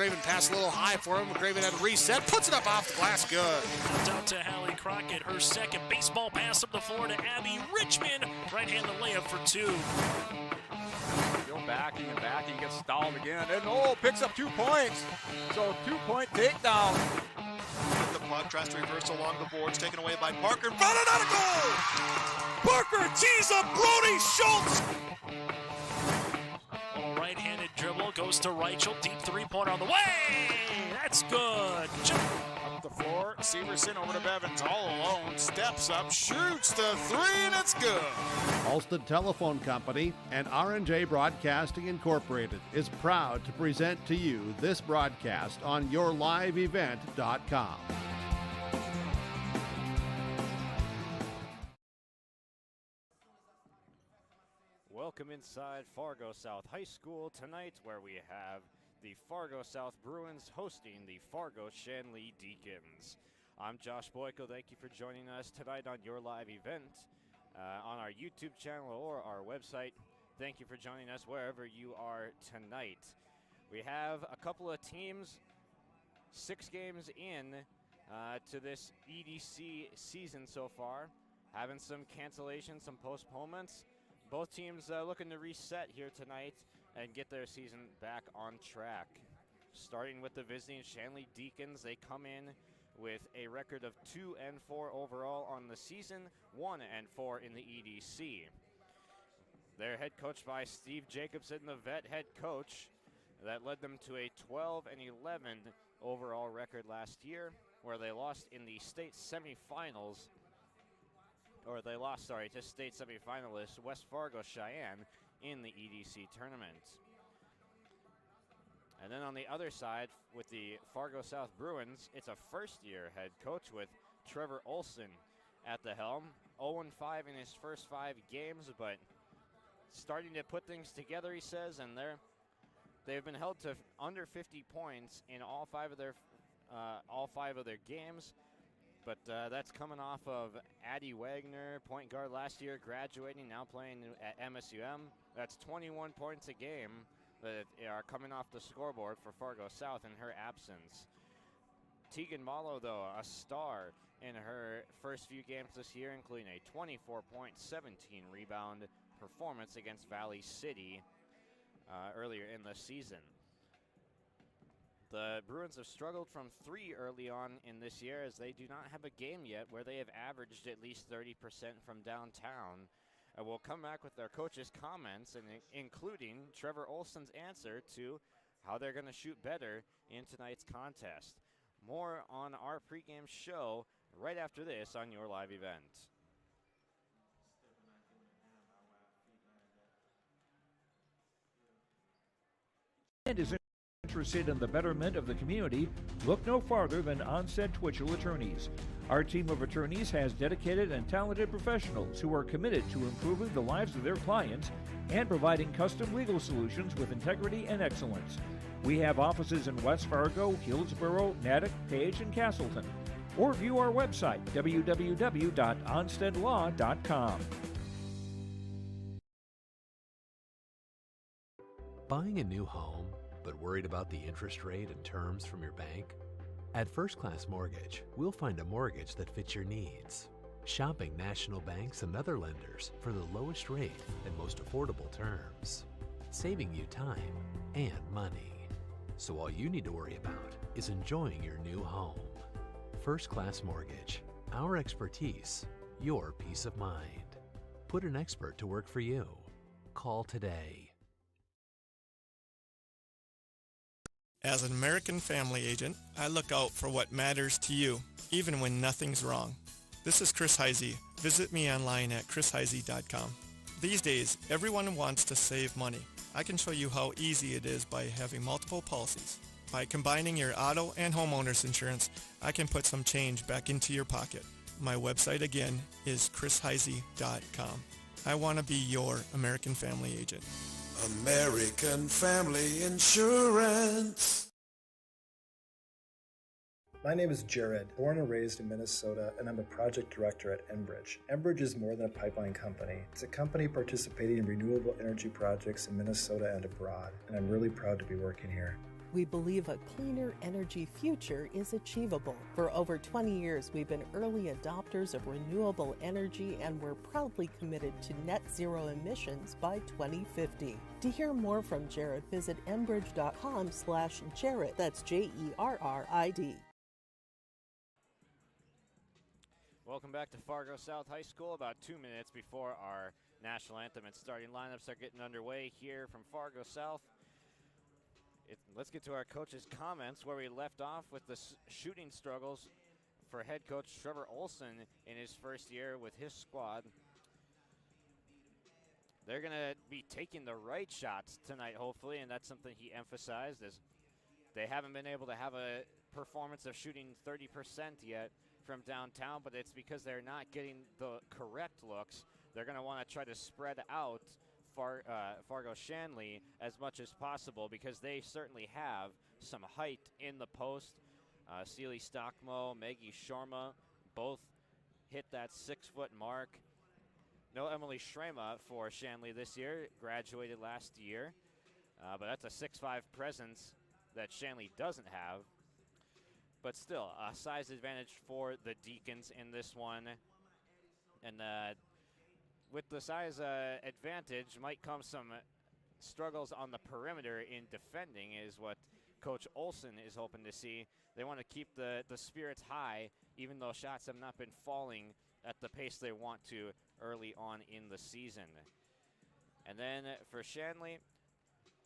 McCraven passed a little high for him. McCraven had a reset, puts it up off the glass, good. Out to Hallie Crockett, her second baseball pass up the floor to Abby Richmond. Right-handed layup for 2. Go backing and backing, gets stalled again, and picks up 2 points. So 2-point takedown. The puck tries to reverse along the boards, taken away by Parker. Followed out a goal! Parker tees up Brody Schultz! Little right-handed dribble, goes to Reichel, deep three-pointer on the way! That's good! Up the floor, Severson over to Bevins, all alone, steps up, shoots the 3, and it's good! Alston Telephone Company and R&J Broadcasting Incorporated is proud to present to you this broadcast on yourliveevent.com. Welcome inside Fargo South High School tonight, where we have the Fargo South Bruins hosting the Fargo Shanley Deacons. I'm Josh Boyko. Thank you for joining us tonight on your live event on our YouTube channel or our website. Thank you for joining us wherever you are tonight. We have a couple of teams 6 games in to this EDC season so far, having some cancellations, some postponements. Both teams looking to reset here tonight and get their season back on track. Starting with the visiting Shanley Deacons, they come in with a record of 2-4 overall on the season, 1-4 in the EDC. They're head coached by Steve Jacobson, the vet head coach. That led them to a 12-11 overall record last year, where they lost in the state semifinals. Or they lost, to state semifinalist West Fargo Cheyenne in the EDC tournament. And then on the other side, with the Fargo South Bruins, it's a first-year head coach with Trevor Olson at the helm. 0-5 in his first 5 games, but starting to put things together, he says, and they've been held to under 50 points in all 5 of their games. But that's coming off of Addie Wagner, point guard last year, graduating, now playing at MSUM. That's 21 points a game that are coming off the scoreboard for Fargo South in her absence. Tegan Malo, though, a star in her first few games this year, including a 24-point, 17-rebound performance against Valley City earlier in the season. The Bruins have struggled from 3 early on in this year, as they do not have a game yet where they have averaged at least 30% from downtown. We'll come back with their coach's comments, and including Trevor Olson's answer to how they're going to shoot better in tonight's contest. More on our pregame show right after this on your live event. And is interested in the betterment of the community, look no farther than Onstead Twitchell Attorneys. Our team of attorneys has dedicated and talented professionals who are committed to improving the lives of their clients and providing custom legal solutions with integrity and excellence. We have offices in West Fargo, Hillsborough, Natick, Page, and Castleton. Or view our website, www.onsteadlaw.com. Buying a new home, but worried about the interest rate and terms from your bank? At First Class Mortgage, we'll find a mortgage that fits your needs. Shopping national banks and other lenders for the lowest rate and most affordable terms. Saving you time and money. So all you need to worry about is enjoying your new home. First Class Mortgage. Our expertise, your peace of mind. Put an expert to work for you. Call today. As an American family agent, I look out for what matters to you, even when nothing's wrong. This is Chris Heisey. Visit me online at chrisheisey.com. These days, everyone wants to save money. I can show you how easy it is by having multiple policies. By combining your auto and homeowner's insurance, I can put some change back into your pocket. My website again is chrisheisey.com. I want to be your American family agent. American Family Insurance. My name is Jared, born and raised in Minnesota, and I'm a project director at Enbridge. Enbridge is more than a pipeline company. It's a company participating in renewable energy projects in Minnesota and abroad, and I'm really proud to be working here. We believe a cleaner energy future is achievable. For over 20 years, we've been early adopters of renewable energy, and we're proudly committed to net zero emissions by 2050. To hear more from Jared, visit enbridge.com/Jared. That's Jerrid. Welcome back to Fargo South High School. About 2 minutes before our national anthem and starting lineups are getting underway here from Fargo South. Let's get to our coach's comments where we left off with the shooting struggles for head coach Trevor Olson in his first year with his squad. They're going to be taking the right shots tonight, hopefully, and that's something he emphasized, as they haven't been able to have a performance of shooting 30% yet from downtown, but it's because they're not getting the correct looks. They're going to want to try to spread out Fargo Shanley as much as possible, because they certainly have some height in the post. Celie Stockmo, Maggie Shorma both hit that 6-foot mark. No Emily Shrema for Shanley this year, graduated last year, but that's a 6'5" presence that Shanley doesn't have. But still, a size advantage for the Deacons in this one. And with the size advantage might come some struggles on the perimeter in defending, is what Coach Olson is hoping to see. They want to keep the spirits high, even though shots have not been falling at the pace they want to early on in the season. And then for Shanley,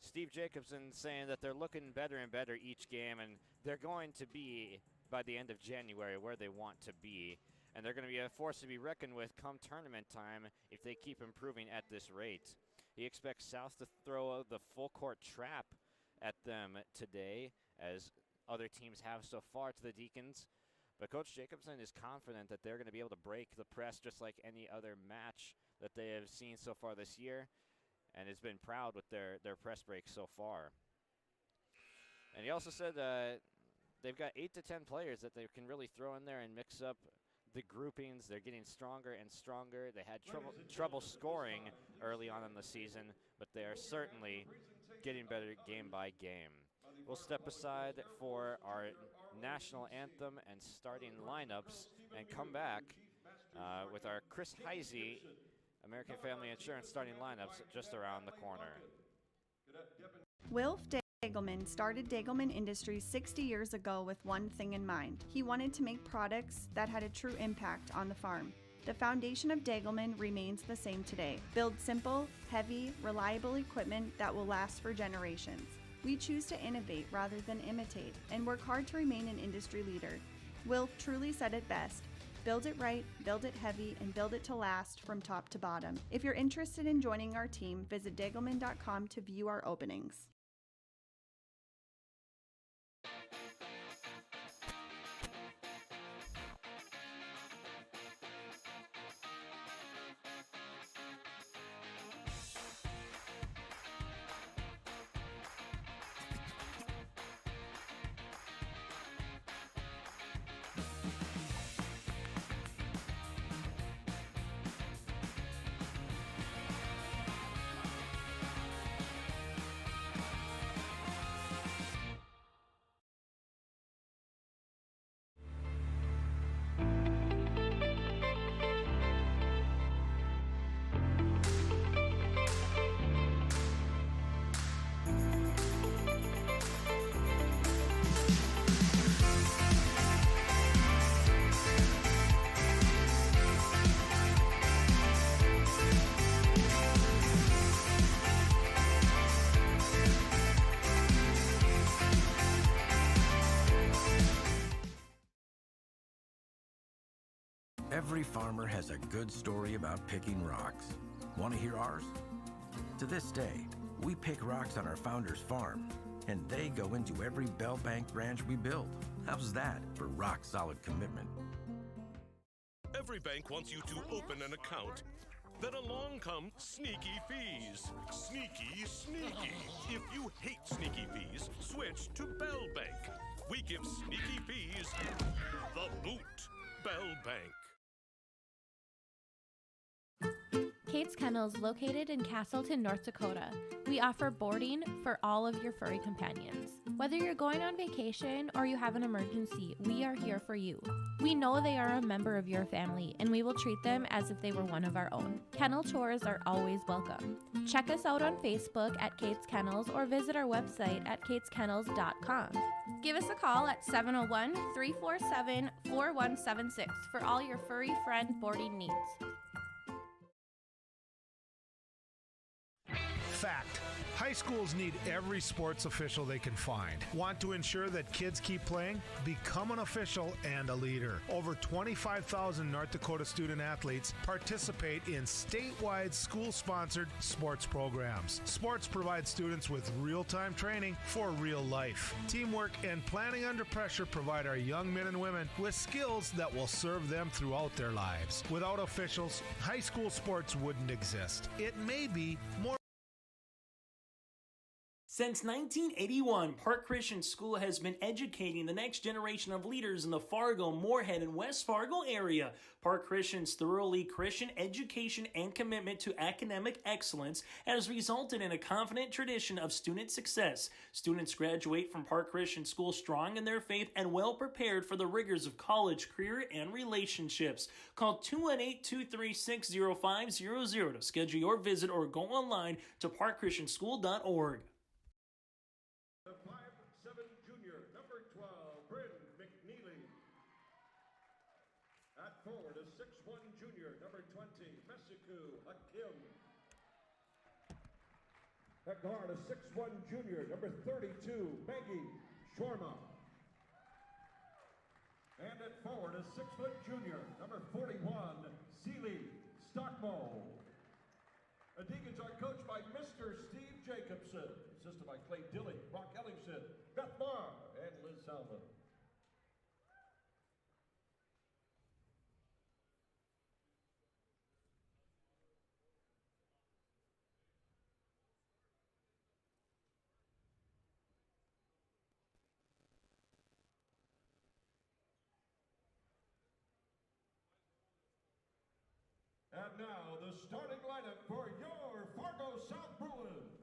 Steve Jacobson saying that they're looking better and better each game, and they're going to be, by the end of January, where they want to be. And they're going to be a force to be reckoned with come tournament time if they keep improving at this rate. He expects South to throw the full court trap at them today, as other teams have so far to the Deacons. But Coach Jacobson is confident that they're going to be able to break the press just like any other match that they have seen so far this year, and has been proud with their press break so far. And he also said they've got 8 to 10 players that they can really throw in there and mix up the groupings. They're getting stronger and stronger. They had trouble scoring early on in the season, but they are certainly getting better game by game. We'll step aside for our national anthem and starting lineups and come back with our Chris Heisey American Family Insurance starting lineups just around the corner. Wilf Dagelman started Dagelman Industries 60 years ago with one thing in mind. He wanted to make products that had a true impact on the farm. The foundation of Dagelman remains the same today. Build simple, heavy, reliable equipment that will last for generations. We choose to innovate rather than imitate, and work hard to remain an industry leader. Wilf truly said it best: build it right, build it heavy, and build it to last from top to bottom. If you're interested in joining our team, visit Dagelman.com to view our openings. Every farmer has a good story about picking rocks. Want to hear ours? To this day, we pick rocks on our founder's farm, and they go into every Bell Bank branch we build. How's that for rock-solid commitment? Every bank wants you to open an account. Then along come sneaky fees. Sneaky, sneaky. If you hate sneaky fees, switch to Bell Bank. We give sneaky fees the boot. Bell Bank. Kate's Kennels, located in Castleton, North Dakota. We offer boarding for all of your furry companions. Whether you're going on vacation or you have an emergency, we are here for you. We know they are a member of your family, and we will treat them as if they were one of our own. Kennel tours are always welcome. Check us out on Facebook at Kate's Kennels or visit our website at kateskennels.com. Give us a call at 701-347-4176 for all your furry friend boarding needs. Fact. High schools need every sports official they can find. Want to ensure that kids keep playing? Become an official and a leader. Over 25,000 North Dakota student athletes participate in statewide school-sponsored sports programs. Sports provide students with real-time training for real life. Teamwork and planning under pressure provide our young men and women with skills that will serve them throughout their lives. Without officials, high school sports wouldn't exist. It may be more. Since 1981, Park Christian School has been educating the next generation of leaders in the Fargo, Moorhead, and West Fargo area. Park Christian's thoroughly Christian education and commitment to academic excellence has resulted in a confident tradition of student success. Students graduate from Park Christian School strong in their faith and well prepared for the rigors of college, career, and relationships. Call 218-236-0500 to schedule your visit or go online to parkchristianschool.org. Forward, a 6'1" junior, number 20, Mesiku Hakim. At guard, a 6'1" junior, number 32, Maggie Shorma. And at forward, a 6' junior, number 41, Seeley Stockmo. The Deacons are coached by Mr. Steve Jacobson, assisted by Clay Dilly, Brock Ellingson, Beth Marr, and Liz Salvin. And now, the starting lineup for your Fargo South Bruins.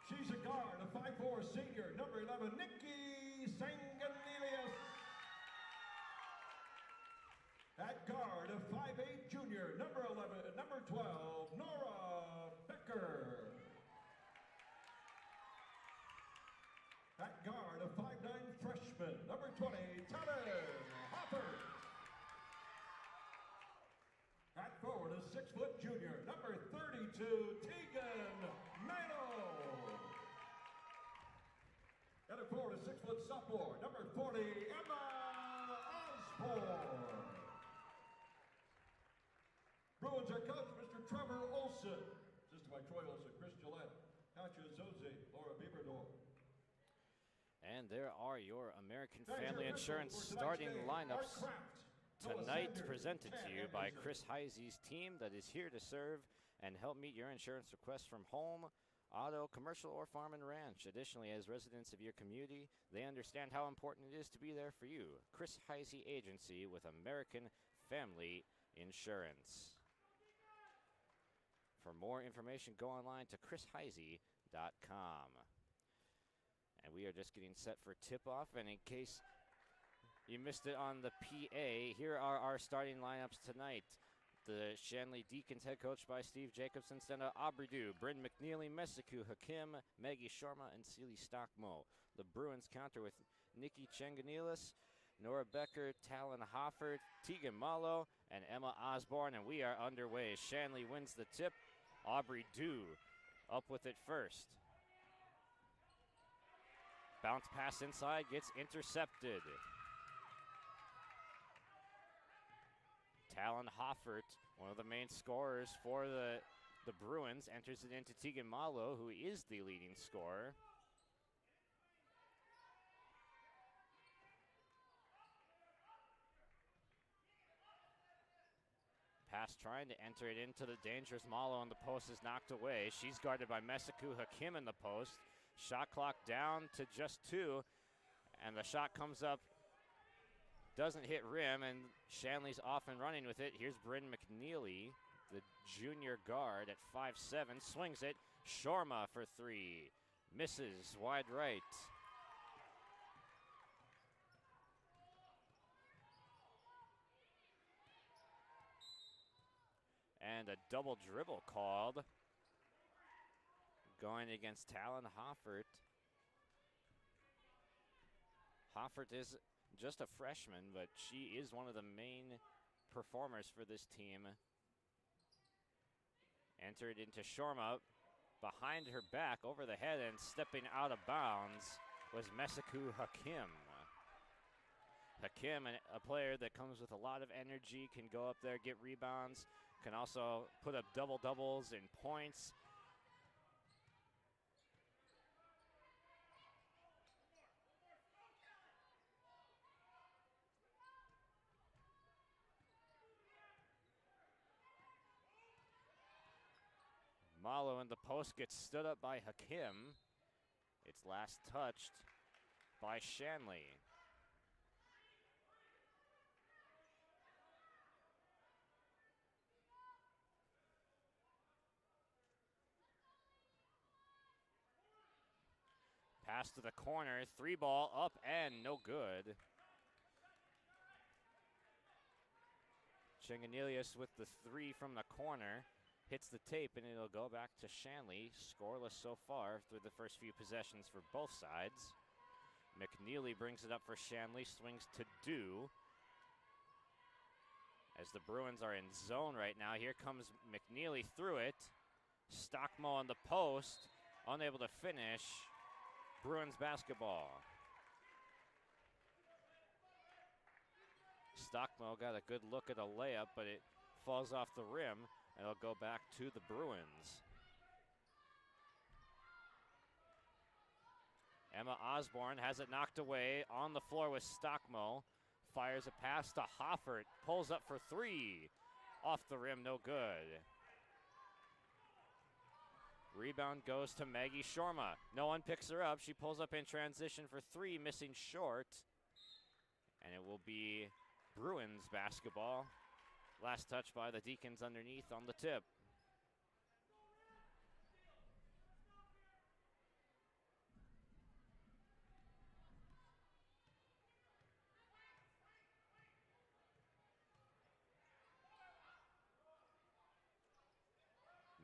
She's a guard, a 5'4" senior, number 11, Nikki Sanganelius. At guard, a 5'8" junior, number 12, Nora Becker. At guard, a 5'9" freshman, number 20, Talon Hopper. At forward, a 6' junior, number 32, Tegan Mano. And at forward, a 6' sophomore, number 40, Emma Osborne. Bruins are coached Mr. Trevor Olson, assisted by Troy Olson, Chris Gillette, Katja Zoze, Laura Bieberdorf. And there are your American Family Insurance starting lineups. Tonight, presented to you by Chris Heisey's team that is here to serve and help meet your insurance requests from home, auto, commercial, or farm and ranch. Additionally, as residents of your community, they understand how important it is to be there for you. Chris Heisey Agency with American Family Insurance. For more information, go online to chrisheisey.com. And we are just getting set for tip-off, and in case you missed it on the PA, here are our starting lineups tonight. The Shanley Deacons, head coach by Steve Jacobson, Stena Abridu, Bryn McNeely, Mesiku Hakim, Maggie Shorma, and Seeley Stockmo. The Bruins counter with Nikki Changanilis, Nora Becker, Talon Hofford, Tegan Malo, and Emma Osborne, and we are underway. Shanley wins the tip. Abridu up with it first. Bounce pass inside, gets intercepted. Talon Hoffert, one of the main scorers for the Bruins, enters it into Tegan Malo, who is the leading scorer. Pass trying to enter it into the dangerous Malo, and the post is knocked away. She's guarded by Mesiku Hakim in the post. Shot clock down to just 2, and the shot comes up doesn't hit rim, and Shanley's off and running with it. Here's Bryn McNeely, the junior guard at 5'7", swings it. Shorma for three, misses wide right. And a double dribble called, going against Talon Hoffert. Hoffert is just a freshman, but she is one of the main performers for this team. Entered into Shorma, behind her back, over the head, and stepping out of bounds was Mesaku Hakim. Hakim, a player that comes with a lot of energy, can go up there, get rebounds, can also put up double-doubles in points. Malo in the post gets stood up by Hakim. It's last touched by Shanley. Pass to the corner, three ball up and no good. Chenganelius with the three from the corner. Hits the tape, and it'll go back to Shanley. Scoreless so far through the first few possessions for both sides. McNeely brings it up for Shanley, swings to Do. As the Bruins are in zone right now, here comes McNeely through it. Stockmo on the post, unable to finish. Bruins basketball. Stockmo got a good look at a layup, but it falls off the rim. And it'll go back to the Bruins. Emma Osborne has it knocked away on the floor with Stockmo. Fires a pass to Hoffert. Pulls up for three. Off the rim, no good. Rebound goes to Maggie Shorma. No one picks her up. She pulls up in transition for three, missing short. And it will be Bruins basketball. Last touch by the Deacons underneath on the tip.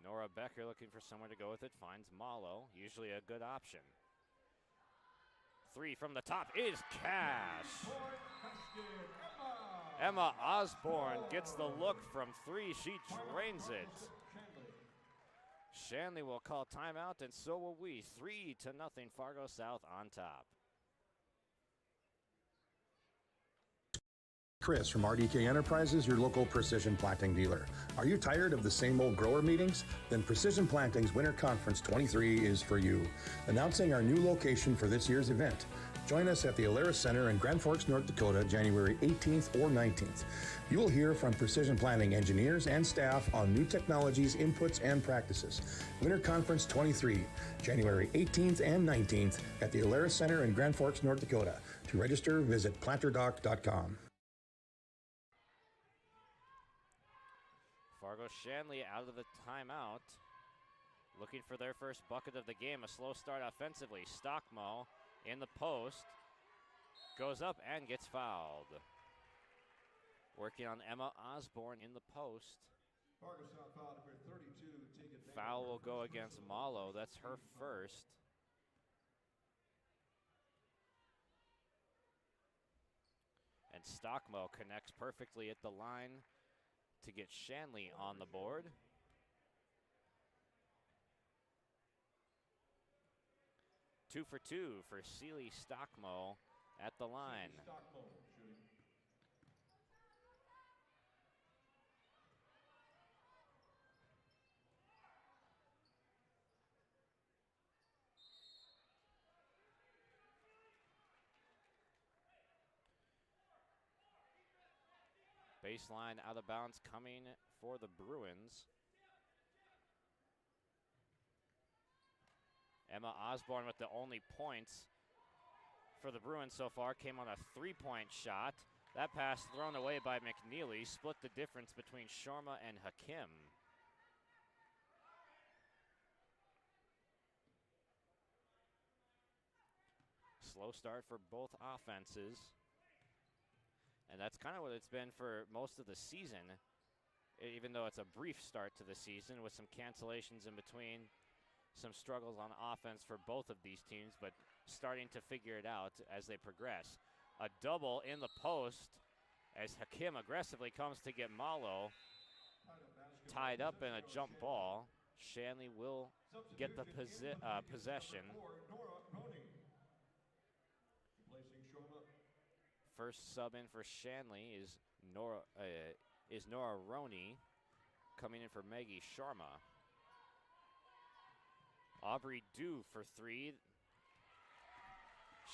Nora Becker looking for somewhere to go with it, finds Malo, usually a good option. Three from the top is cash. Emma Osborne gets the look from three. She drains it. Shanley will call timeout, and so will we. 3-0 Fargo South on top. Chris from RDK Enterprises, your local precision planting dealer. Are you tired of the same old grower meetings? Then Precision Planting's Winter Conference 23 is for you. Announcing our new location for this year's event. Join us at the Alaris Center in Grand Forks, North Dakota, January 18th or 19th. You will hear from Precision Planting engineers and staff on new technologies, inputs, and practices. Winter Conference 23, January 18th and 19th at the Alaris Center in Grand Forks, North Dakota. To register, visit planterdoc.com. Fargo Shanley out of the timeout. Looking for their first bucket of the game. A slow start offensively. Stockmo in the post. Goes up and gets fouled. Working on Emma Osborne in the post. Fargo South foul number 32. Foul will go against Malo. That's her first. And Stockmo connects perfectly at the line to get Shanley on the board. Two for two for Sealy Stockmo at the line. Baseline out of bounds coming for the Bruins. Emma Osborne with the only points for the Bruins so far came on a three-point shot. That pass thrown away by McNeely split the difference between Sharma and Hakim. Slow start for both offenses. And that's kind of what it's been for most of the season, even though it's a brief start to the season with some cancellations in between, some struggles on offense for both of these teams, but starting to figure it out as they progress. A double in the post as Hakim aggressively comes to get Malo tied up in a jump ball. Shanley will get the possession. First sub in for Shanley is Nora Roney, coming in for Maggie Sharma. Aubrey Dew for three.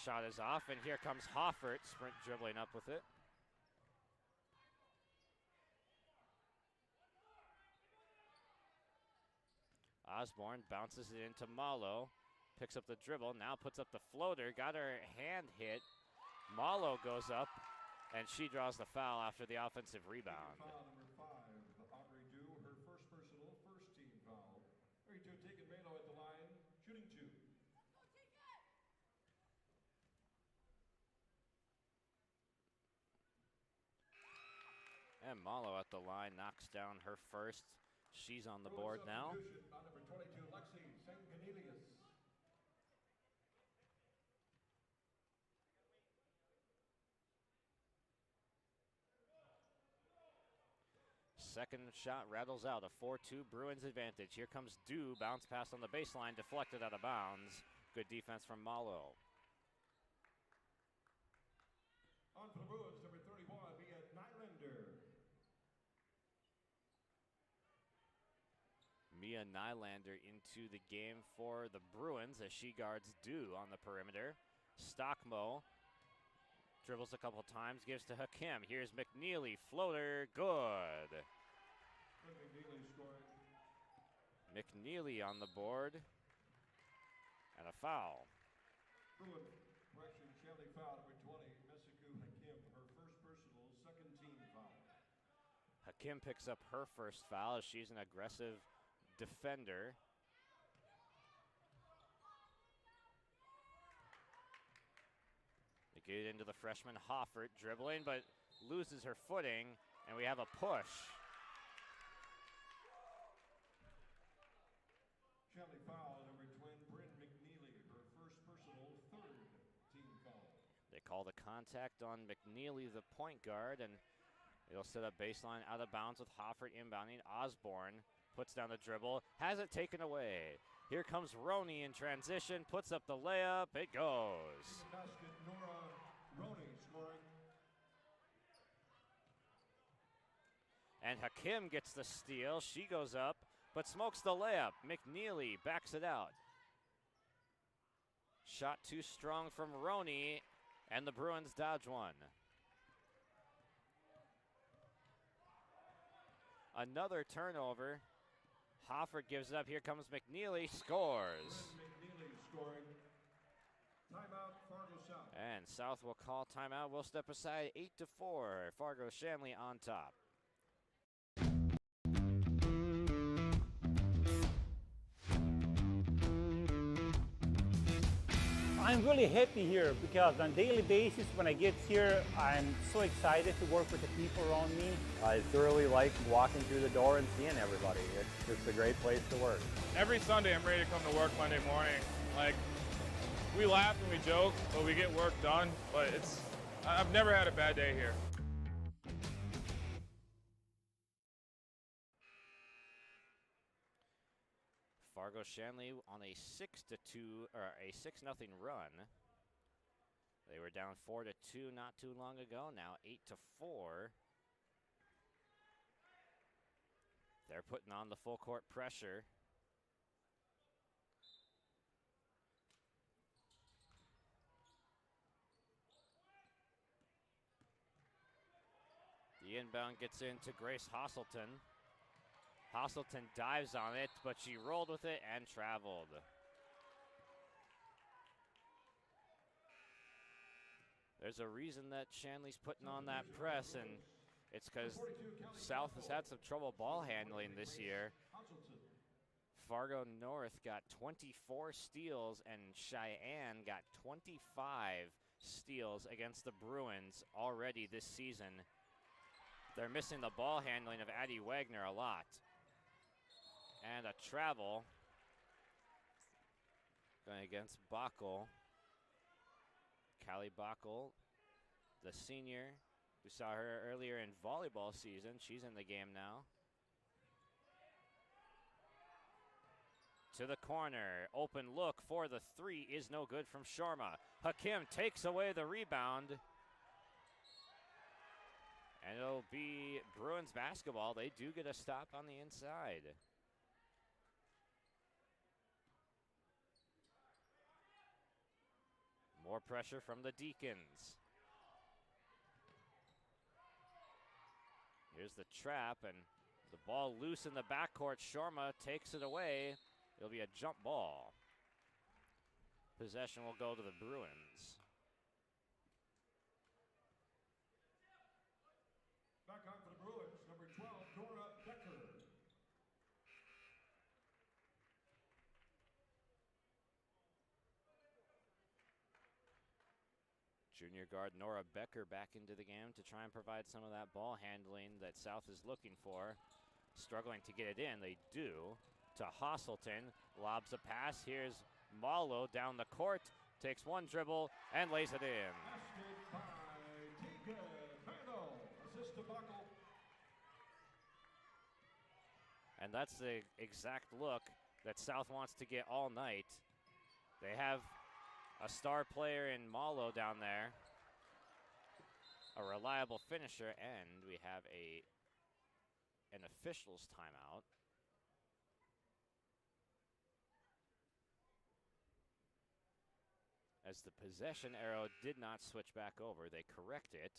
Shot is off, and here comes Hoffert, sprint dribbling up with it. Osborne bounces it into Malo, picks up the dribble, now puts up the floater, got her hand hit. Malo goes up, and she draws the foul after the offensive rebound. Foul number 5, Aubrey Dew, her first personal, first team foul. Ready to take Malo at the line, shooting 2. And Malo at the line knocks down her first. She's on the board now. On number 22, Lexi Sanganelius. Second shot rattles out, a 4-2 Bruins advantage. Here comes Dew, bounce pass on the baseline, deflected out of bounds. Good defense from Malo. On for the Bruins, number 31, Mia Nylander. Mia Nylander into the game for the Bruins as she guards Dew on the perimeter. Stockmo dribbles a couple times, gives to Hakim. Here's McNeely, floater, good. McNeely scoring. McNeely on the board, and a foul. Bruin, correction, Shanley foul, number 20, Mesiku Hakim, her first personal, second team foul. Hakim picks up her first foul as she's an aggressive defender. They get into the freshman Hoffert dribbling, but loses her footing, and we have a push. Shanley foul, number 20, Bryn McNeely, her first personal, third team foul. They call the contact on McNeely, the point guard, and it'll set up baseline out of bounds with Hoffert inbounding. Osborne puts down the dribble, has it taken away. Here comes Roney in transition, puts up the layup, it goes. Basket, Nora Roney scoring. And Hakim gets the steal, she goes up, but smokes the layup. McNeely backs it out. Shot too strong from Roney, and the Bruins dodge one. Another turnover. Hoffert gives it up. Here comes McNeely, scores. McNeely scoring. Timeout, Fargo South. And South will call timeout. We'll step aside 8-4. Fargo Shanley on top. I'm really happy here because on a daily basis when I get here, I'm so excited to work with the people around me. I thoroughly like walking through the door and seeing everybody. It's just a great place to work. Every Sunday I'm ready to come to work Monday morning. Like, we laugh and we joke, but we get work done. But I've never had a bad day here. Fargo Shanley on a 6-0 run. They were down 4-2 not too long ago. Now 8-4. They're putting on the full court pressure. The inbound gets into Grace Hosselton. Hosselton dives on it, but she rolled with it and traveled. There's a reason that Shanley's putting on that press, and it's because South has had some trouble ball handling this year. Fargo North got 24 steals, and Cheyenne got 25 steals against the Bruins already this season. They're missing the ball handling of Addie Wagner a lot. And a travel going against Backel. Callie Backel, the senior. We saw her earlier in volleyball season. She's in the game now. To the corner. Open look for the three is no good from Shorma. Hakim takes away the rebound. And it'll be Bruins basketball. They do get a stop on the inside. More pressure from the Deacons. Here's the trap, and the ball loose in the backcourt. Shorma takes it away. It'll be a jump ball. Possession will go to the Bruins. Back on for the Bruins, number 12, Nora Becker. Junior guard Nora Becker back into the game to try and provide some of that ball handling that South is looking for. Struggling to get it in, they do. To Hosselton, lobs a pass. Here's Malo down the court, takes one dribble and lays it in. Assisted by Tegan Vandal. Assist to Buckle. And that's the exact look that South wants to get all night. They have a star player in Malo down there, a reliable finisher, and we have an official's timeout. As the possession arrow did not switch back over, they correct it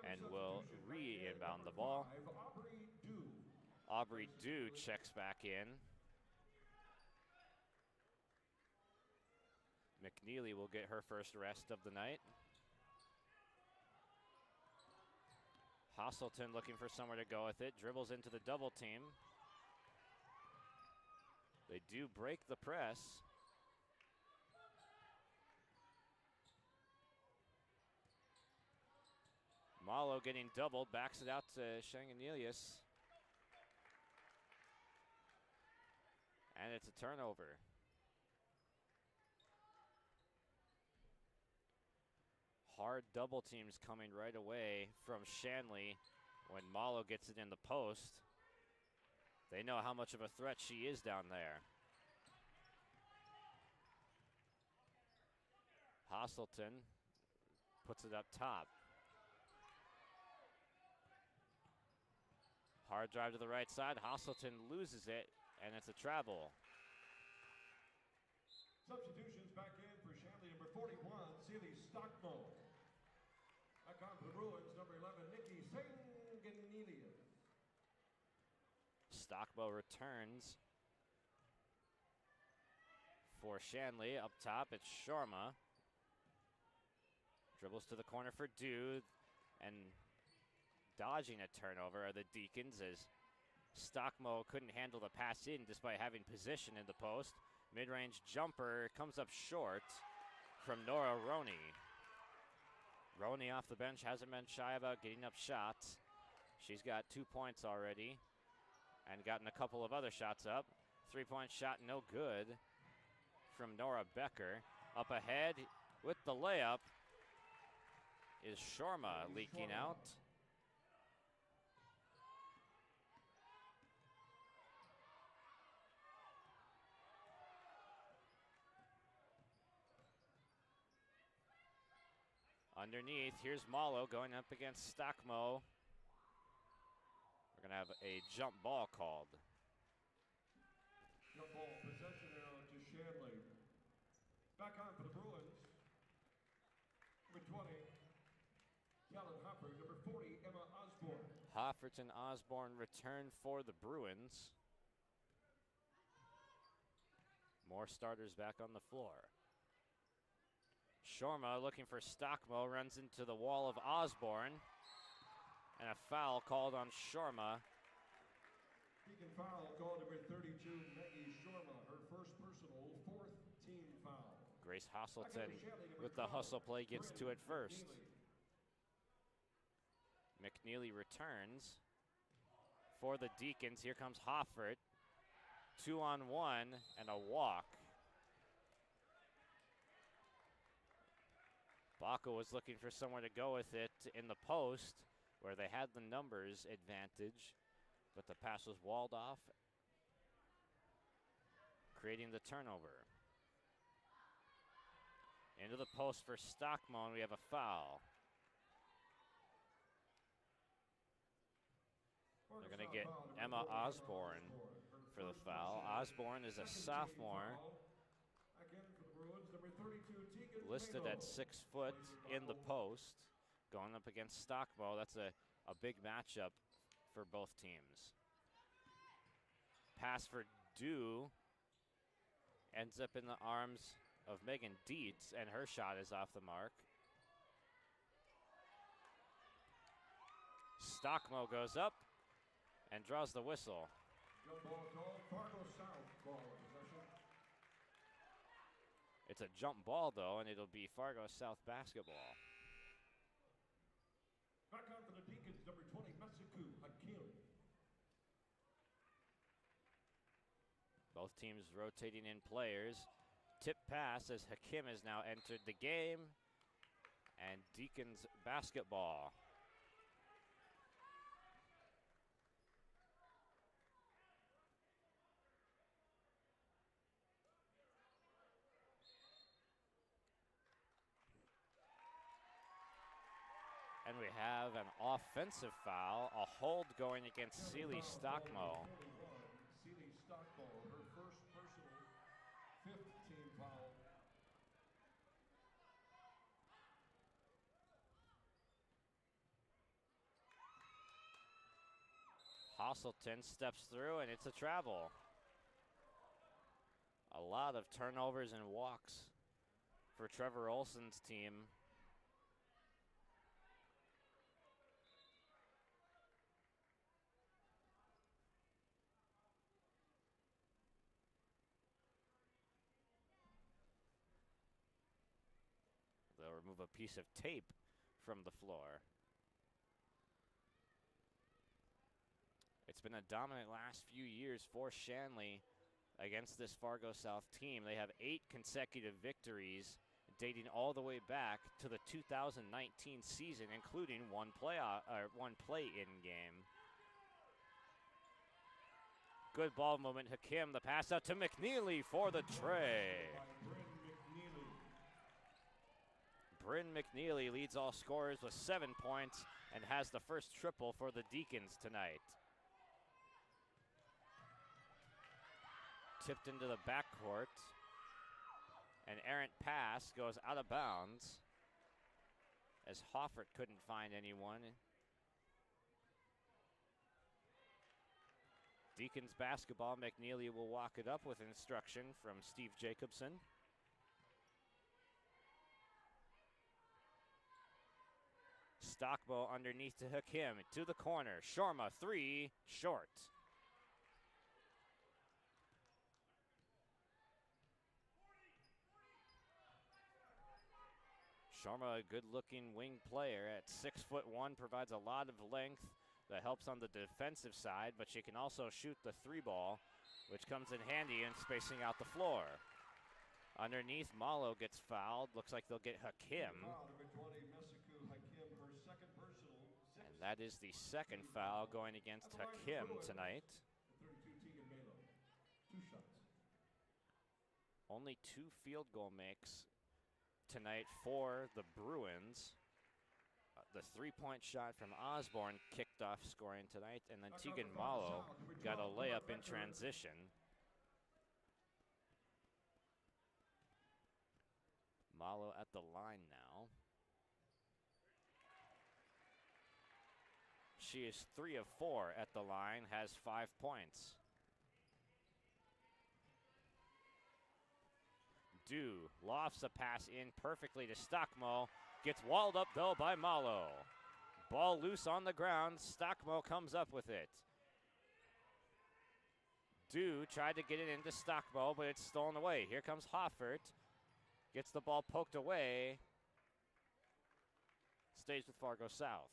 and will re-inbound the ball. Aubrey Dew checks back in. McNeely will get her first rest of the night. Hosselton looking for somewhere to go with it. Dribbles into the double team. They do break the press. Malo getting doubled, backs it out to Shanganelius. And it's a turnover. Hard double teams coming right away from Shanley when Malo gets it in the post. They know how much of a threat she is down there. Hosselton puts it up top. Hard drive to the right side. Hosselton loses it, and it's a travel. Substitutions back in for Shanley, number 41, Sealy Stockmo. Back on for the Bruins, number 11, Nikki Sanganelius. Stockmo returns for Shanley. Up top, it's Sharma. Dribbles to the corner for Dew, and dodging a turnover are the Deacons as Stockmo couldn't handle the pass in despite having position in the post. Mid-range jumper comes up short from Nora Roney. Roney off the bench hasn't been shy about getting up shots. She's got 2 points already and gotten a couple of other shots up. 3-point shot no good from Nora Becker. Up ahead with the layup is Shorma leaking out. Underneath, here's Malo going up against Stockmo. We're going to have a jump ball called. Jump ball possession arrow to Shanley. Back on for the Bruins. Number 20, Callan Hopper. Number 40, Emma Osborne. Hofferton Osborne return for the Bruins. More starters back on the floor. Shorma looking for Stockmo, runs into the wall of Osborne. And a foul called on Shorma. Deacon foul called number 32, Maggie Shorma, her first personal, fourth team foul. Grace Hasselton with the hustle play gets to it first. McNeely returns for the Deacons. Here comes Hoffert. 2-on-1 and a walk. Baca was looking for somewhere to go with it in the post where they had the numbers advantage, but the pass was walled off, creating the turnover. Into the post for Stockmo, and we have a foul. They're going to get Emma Osborne for the foul. Osborne is a sophomore, listed at 6 foot in the post, going up against Stockmo. That's a big matchup for both teams. Pass for Dew ends up in the arms of Megan Dietz, and her shot is off the mark. Stockmo goes up and draws the whistle. Jump ball called, Fargo South ball possession. It's a jump ball, though, and it'll be Fargo South basketball. Back on for the Deacons, number 20, Masiku Hakim. Both teams rotating in players. Tip pass as Hakim has now entered the game. And Deacons basketball. And we have an offensive foul, a hold going against Sealy Stockmo. Sealy Stockmo, her first personal, fifth team foul. Hasselton steps through, and it's a travel. A lot of turnovers and walks for Trevor Olson's team. They'll remove a piece of tape from the floor. It's been a dominant last few years for Shanley against this Fargo South team. They have 8 consecutive victories dating all the way back to the 2019 season, including one play-in game. Good ball movement. Hakim, the pass out to McNeely for the tray. Bryn McNeely leads all scorers with 7 points and has the first triple for the Deacons tonight. Tipped into the backcourt. An errant pass goes out of bounds as Hoffert couldn't find anyone. Deacons basketball. McNeely will walk it up with instruction from Steve Jacobson. Stockmo underneath to Hakim, to the corner. Shorma, 3, short. Shorma, a good-looking wing player at 6'1", provides a lot of length that helps on the defensive side, but she can also shoot the 3-ball, which comes in handy in spacing out the floor. Underneath, Malo gets fouled. Looks like they'll get Hakim. And that is the second foul going against Hakim tonight. Only 2 field goal makes tonight for the Bruins. The 3-point shot from Osborne kicked off scoring tonight, and then Tegan Malo got a layup in transition. Malo at the line now. She is 3 of 4 at the line, has 5 points. Dew lofts a pass in perfectly to Stockmo. Gets walled up, though, by Malo. Ball loose on the ground. Stockmo comes up with it. Dew tried to get it into Stockmo, but it's stolen away. Here comes Hoffert. Gets the ball poked away. Stays with Fargo South.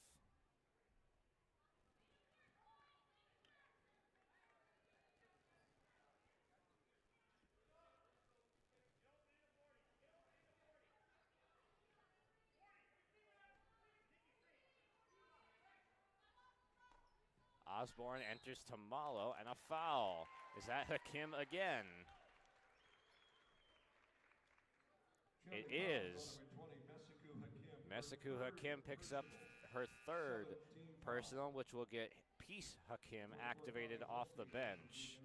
Osborne enters to Malo, and a foul. Is that Hakim again? It is. Mesiku Hakim picks up her third personal, which will get Peace Hakim activated off the bench.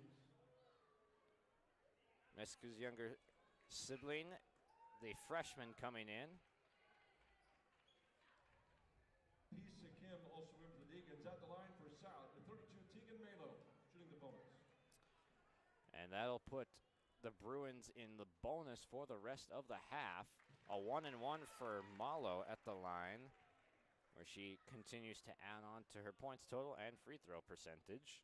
Mesiku's younger sibling, the freshman coming in. Peace Hakim also in for the Deacons at the line for South. The 32, Tegan Malo shooting the bonus. And that'll put the Bruins in the bonus for the rest of the half. A 1-and-1 for Malo at the line, where she continues to add on to her points total and free throw percentage.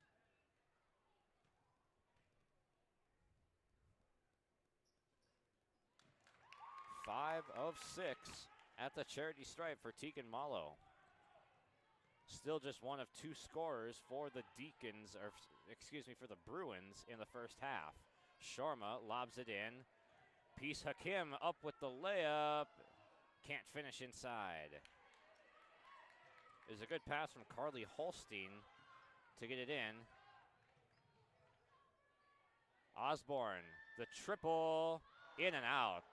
Five of 6 at the charity stripe for Tegan Malo. Still just one of 2 scorers for the Deacons, or excuse me, for the Bruins in the first half. Sharma lobs it in. Peace Hakim up with the layup. Can't finish inside. There's a good pass from Carly Holstein to get it in. Osborne, the triple, in and out.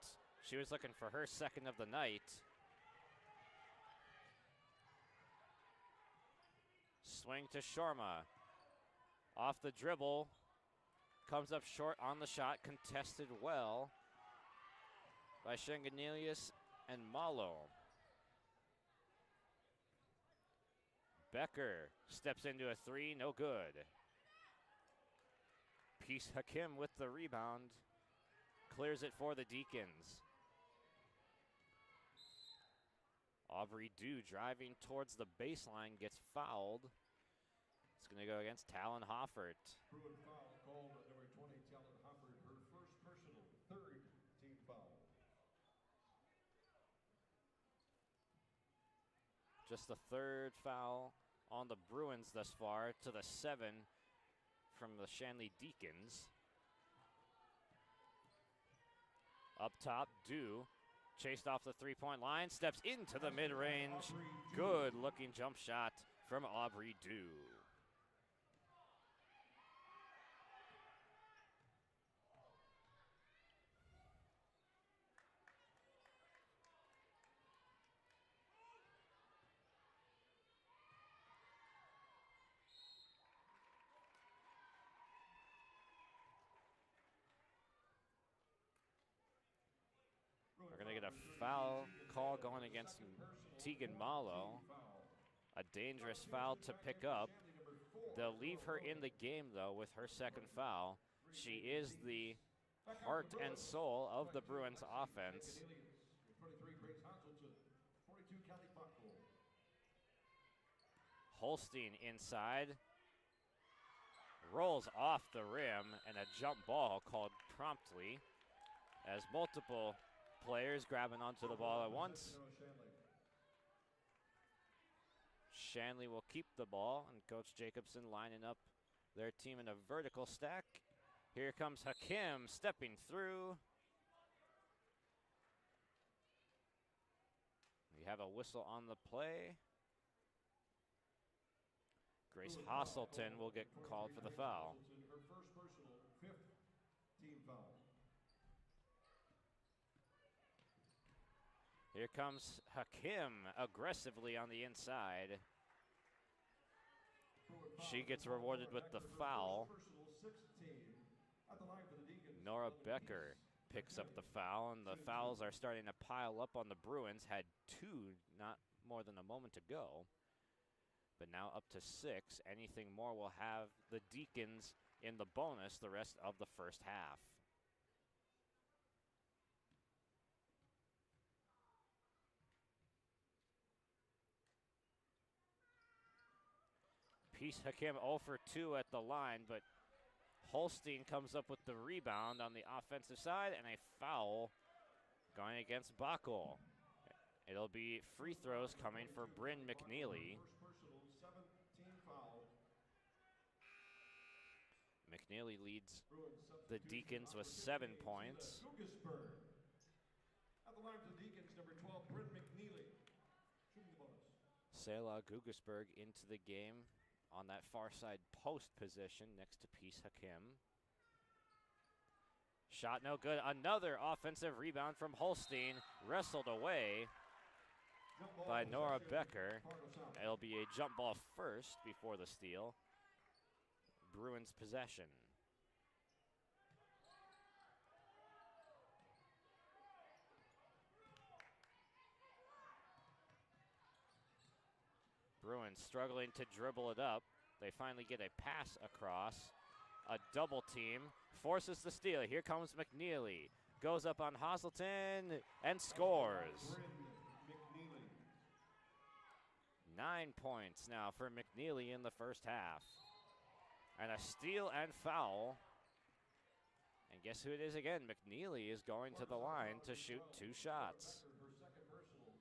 She was looking for her second of the night. Swing to Sharma. Off the dribble. Comes up short on the shot. Contested well by Shanganelius and Malo. Becker steps into a 3. No good. Peace Hakim with the rebound. Clears it for the Deacons. Aubrey Dew driving towards the baseline, gets fouled. It's going to go against Talon Hoffert. Bruin foul called number 20, Talon Hoffert, her first personal, third team foul. Just the third foul on the Bruins thus far, to the 7 from the Shanley Deacons. Up top, Dew. Chased off the three-point line, steps into the mid-range. Good-looking jump shot from Aubrey Dew. We're going to get a foul call going against Tegan Malo. A dangerous foul to pick up. They'll leave her in the game, though, with her second foul. She is the heart and soul of the Bruins offense. Holstein inside. Rolls off the rim, and a jump ball called promptly as multiple players grabbing onto the ball at once. Shanley will keep the ball, and Coach Jacobson lining up their team in a vertical stack. Here comes Hakim stepping through. We have a whistle on the play. Grace Hasselton will get called for the foul. Her first personal, 5th team foul. Here comes Hakim aggressively on the inside. She gets rewarded with the foul. Nora Becker picks up the foul, and the fouls are starting to pile up on the Bruins. Had 2 not more than a moment ago, but now up to 6. Anything more will have the Deacons in the bonus the rest of the first half. Peace Hakim 0 for 2 at the line, but Holstein comes up with the rebound on the offensive side and a foul going against Backel. It'll be free throws coming for Bryn McNeely. McNeely leads the Deacons with 7 points. At the line for the Deacons, number 12, Bryn McNeely. Shooting the bonus. Selah Gugesberg into the game on that far side post position next to Peace Hakim. Shot no good. Another offensive rebound from Holstein, wrestled away by Nora Becker. It'll be a jump ball first before the steal. Bruins possession. Bruins struggling to dribble it up. They finally get a pass across. A double team forces the steal. Here comes McNeely. Goes up on Hasselton and scores. 9 points now for McNeely in the first half. And a steal and foul. And guess who it is again? McNeely is going to the line to shoot 2 shots. Her second personal,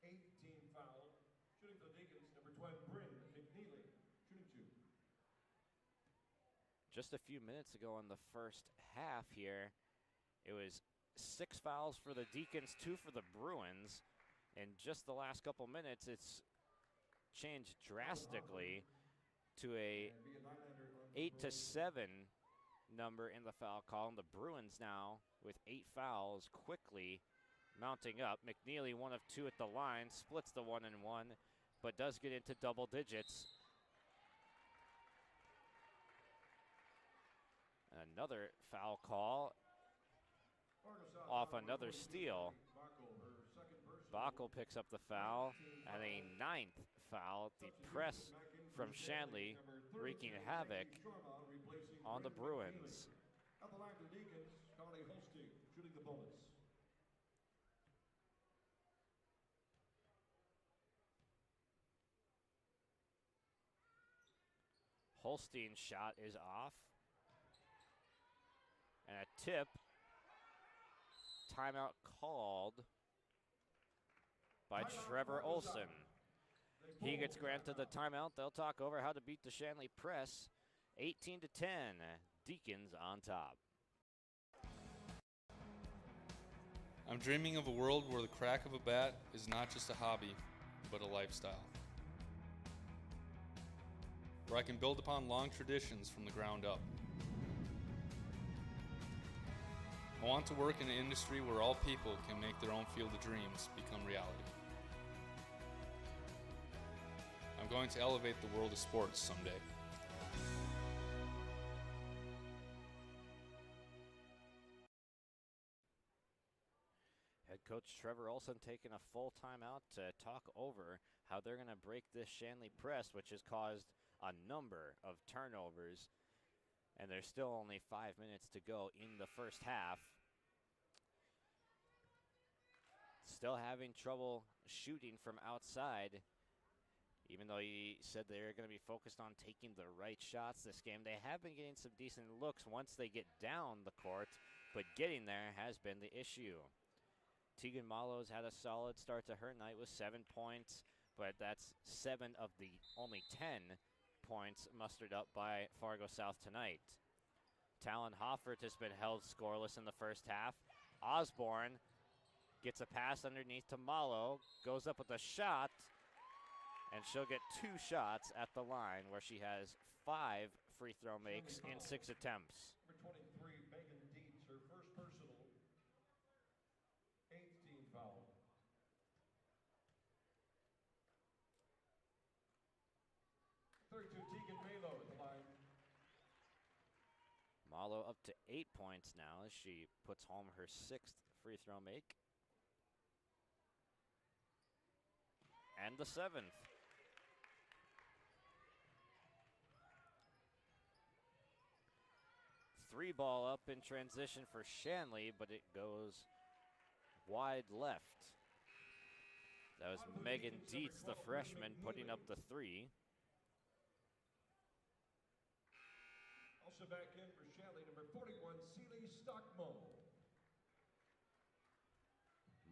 8-team foul. Shooting for the Deacons, number 12, Bryn McNeely. Shooting 2. Just a few minutes ago in the first half here, it was 6 fouls for the Deacons, 2 for the Bruins. In just the last couple minutes, it's changed drastically to a 8-7 number in the foul column. The Bruins now with 8 fouls, quickly mounting up. McNeely 1 of 2 at the line, splits the 1-and-1, but does get into double digits. Another foul call off another steal. Backel picks up the foul, and a 9th foul. The press from Shanley wreaking havoc on the Bruins. At the line for the Deacons, Connie Holstein shooting the bonus. Holstein's shot is off. And a tip. Timeout called by Trevor Olson. He gets granted the timeout. They'll talk over how to beat the Shanley press. 18-10, Deacons on top. I'm dreaming of a world where the crack of a bat is not just a hobby, but a lifestyle. Where I can build upon long traditions from the ground up. I want to work in an industry where all people can make their own field of dreams become reality. I'm going to elevate the world of sports someday. Head coach Trevor Olson taking a full timeout to talk over how they're going to break this Shanley press, which has caused a number of turnovers. And there's still only 5 minutes to go in the first half. Still having trouble shooting from outside. Even though he said they're going to be focused on taking the right shots this game, they have been getting some decent looks once they get down the court, but getting there has been the issue. Tegan Malo's had a solid start to her night with 7 points, but that's 7 of the only 10 points mustered up by Fargo South tonight. Talon Hoffert has been held scoreless in the first half. Osborne gets a pass underneath to Malo, goes up with a shot, and she'll get 2 shots at the line where she has 5 free throw makes in 6 attempts. Number 23, Megan Dietz, her first personal, 8th-team foul. Tegan Malo at the line. Malo up to 8 points now as she puts home her 6th free throw make. And the 7th. Three ball up in transition for Shanley, but it goes wide left. That was Megan Dietz, the freshman, putting up the 3. Steps it back in for Shanley, number 41, Seeley Stockmo.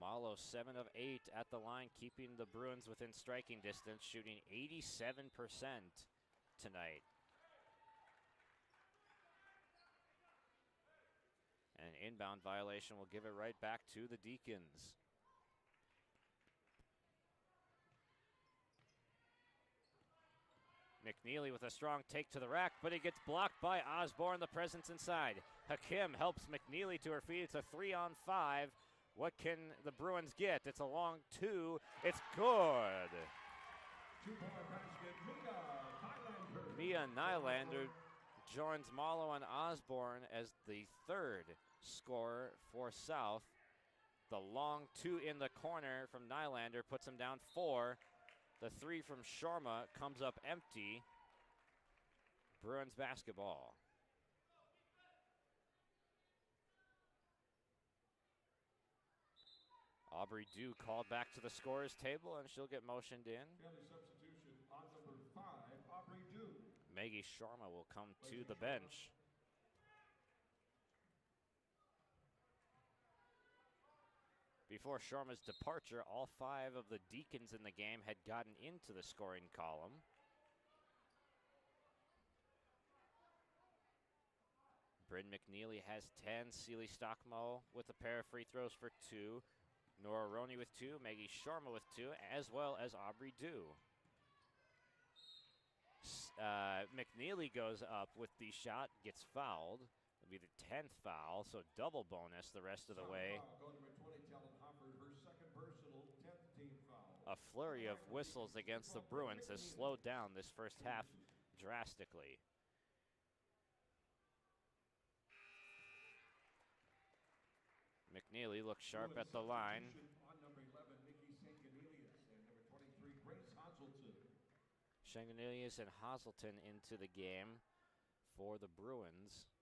Malo 7 of 8 at the line, keeping the Bruins within striking distance, shooting 87% tonight. An inbound violation will give it right back to the Deacons. McNeely with a strong take to the rack, but he gets blocked by Osborne, the presence inside. Hakim helps McNeely to her feet. It's a 3-on-5. What can the Bruins get? It's a long 2. It's good. Mia Nylander joins Malo and Osborne as the third scorer for South. The long 2 in the corner from Nylander puts him down 4. The 3 from Sharma comes up empty. Bruins basketball. Aubrey Dew called back to the scorer's table, and she'll get motioned in. Substitution on number 5, Aubrey Dew. Maggie Sharma will come to the bench. Before Sharma's departure, all 5 of the Deacons in the game had gotten into the scoring column. Bryn McNeely has 10. Seeley Stockmo with a pair of free throws for 2. Nora Roney with 2. Maggie Sharma with 2, as well as Aubrey Dew. McNeely goes up with the shot, gets fouled. It'll be the 10th foul, so double bonus the rest of the way. A flurry of whistles against the Bruins has slowed down this first half drastically. McNeely looks sharp at the line. On number 11, Nikki Sanganelius, and number 23, Grace Hazelton. Shanganelius and Hazelton into the game for the Bruins.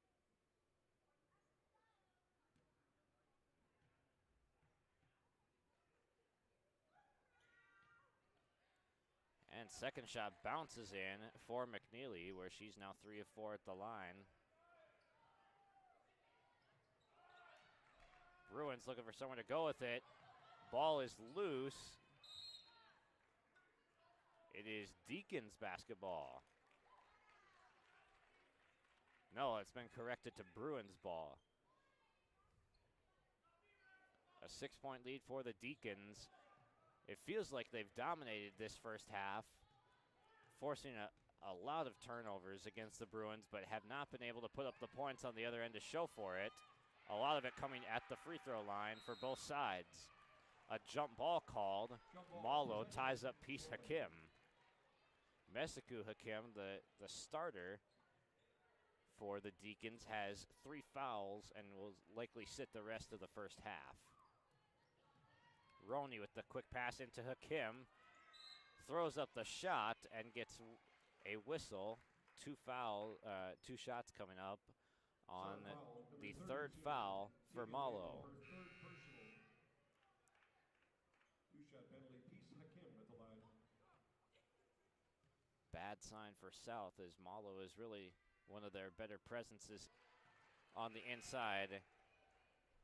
And second shot bounces in for McNeely, where she's now 3 of 4 at the line. Bruins looking for someone to go with it. Ball is loose. It is Deacons basketball. No, it's been corrected to Bruins ball. A 6-point lead for the Deacons. It feels like they've dominated this first half, forcing a lot of turnovers against the Bruins, but have not been able to put up the points on the other end to show for it. A lot of it coming at the free throw line for both sides. A jump ball called. Malo ties up Peace Hakim. Mesiku Hakim, the starter for the Deacons, has 3 fouls and will likely sit the rest of the first half. Roney with the quick pass into Hakim. Throws up the shot and gets a whistle. 2 shots coming up on the 3rd foul for Malo. 2-shot penalty, Peace Hakim at the line. Bad sign for South, as Malo is really one of their better presences on the inside.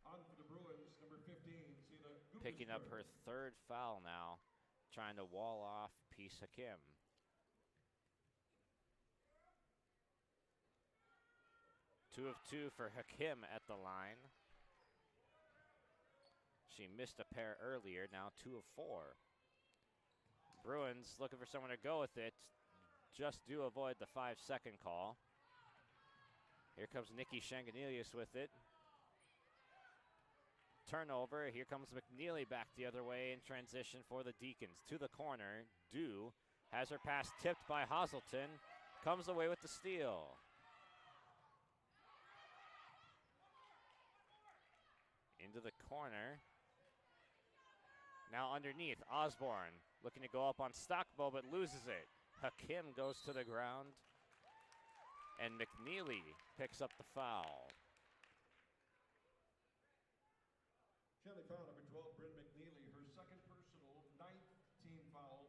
On for the Bruins, number 15, Sina Picking up her 3rd foul now, trying to wall off Peace Hakim. Two of 2 for Hakim at the line. She missed a pair earlier, now 2 of 4. Bruins looking for someone to go with it. Just do avoid the 5-second call. Here comes Nikki Shanganelius with it. Turnover, here comes McNeely back the other way in transition for the Deacons. To the corner, Dew has her pass tipped by Hazelton, comes away with the steal. Into the corner. Now underneath, Osborne looking to go up on Stockbo, but loses it. Hakim goes to the ground, and McNeely picks up the foul. Shanley foul number 12, Bryn McNeely, her 2nd personal, 9th team foul.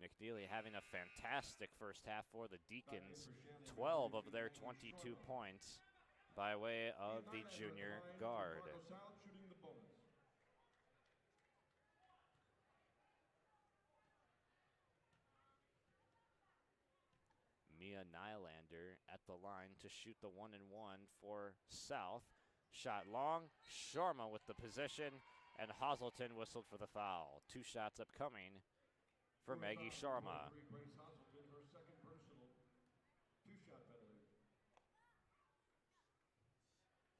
McNeely having a fantastic first half for the Deacons. 12 of their 22 points by way of the junior guard. Mia Nylander at the line to shoot the 1-and-1 for South. Shot long, Sharma with the position, and Hazelton whistled for the foul. 2 shots upcoming for Maggie Sharma.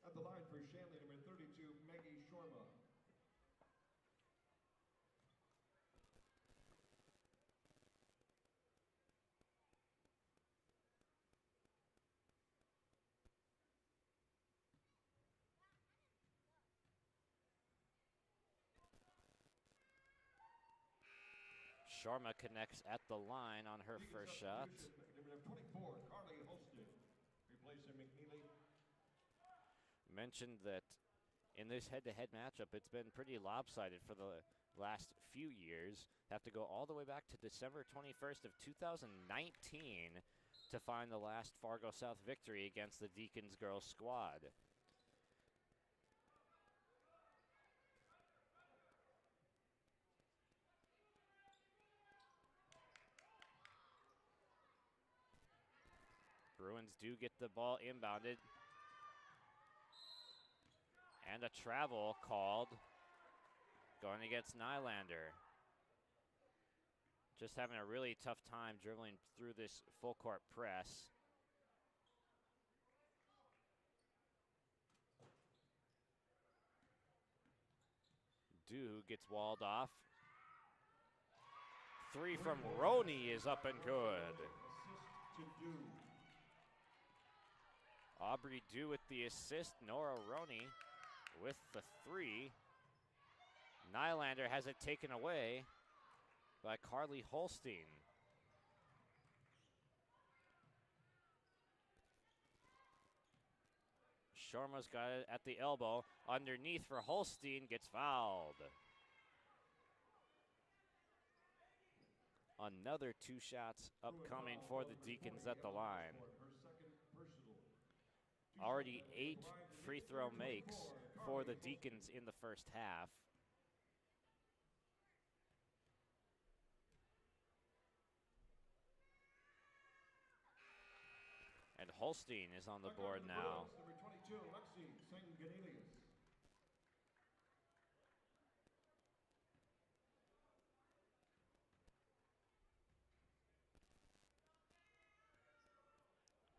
At the line for Shanley, number 32, Maggie Sharma. Sharma connects at the line on her first shot. Number 24, Carly Holston, replacing McNeely. Mentioned that in this head-to-head matchup, it's been pretty lopsided for the last few years. Have to go all the way back to December 21st of 2019 to find the last Fargo South victory against the Deacons girls squad. Bruins do get the ball inbounded. And a travel called going against Nylander. Just having a really tough time dribbling through this full court press. Dew gets walled off. 3 from Roney is up and good. Aubrey Dew with the assist. Nora Roney with the 3. Nylander has it taken away by Carly Holstein. Sharma's got it at the elbow. Underneath for Holstein, gets fouled. Another 2 shots upcoming for the Deacons at the line. Already 8 free throw makes for the Deacons in the first half. And Holstein is on the board now. Number 22, Lexi Sanganelius.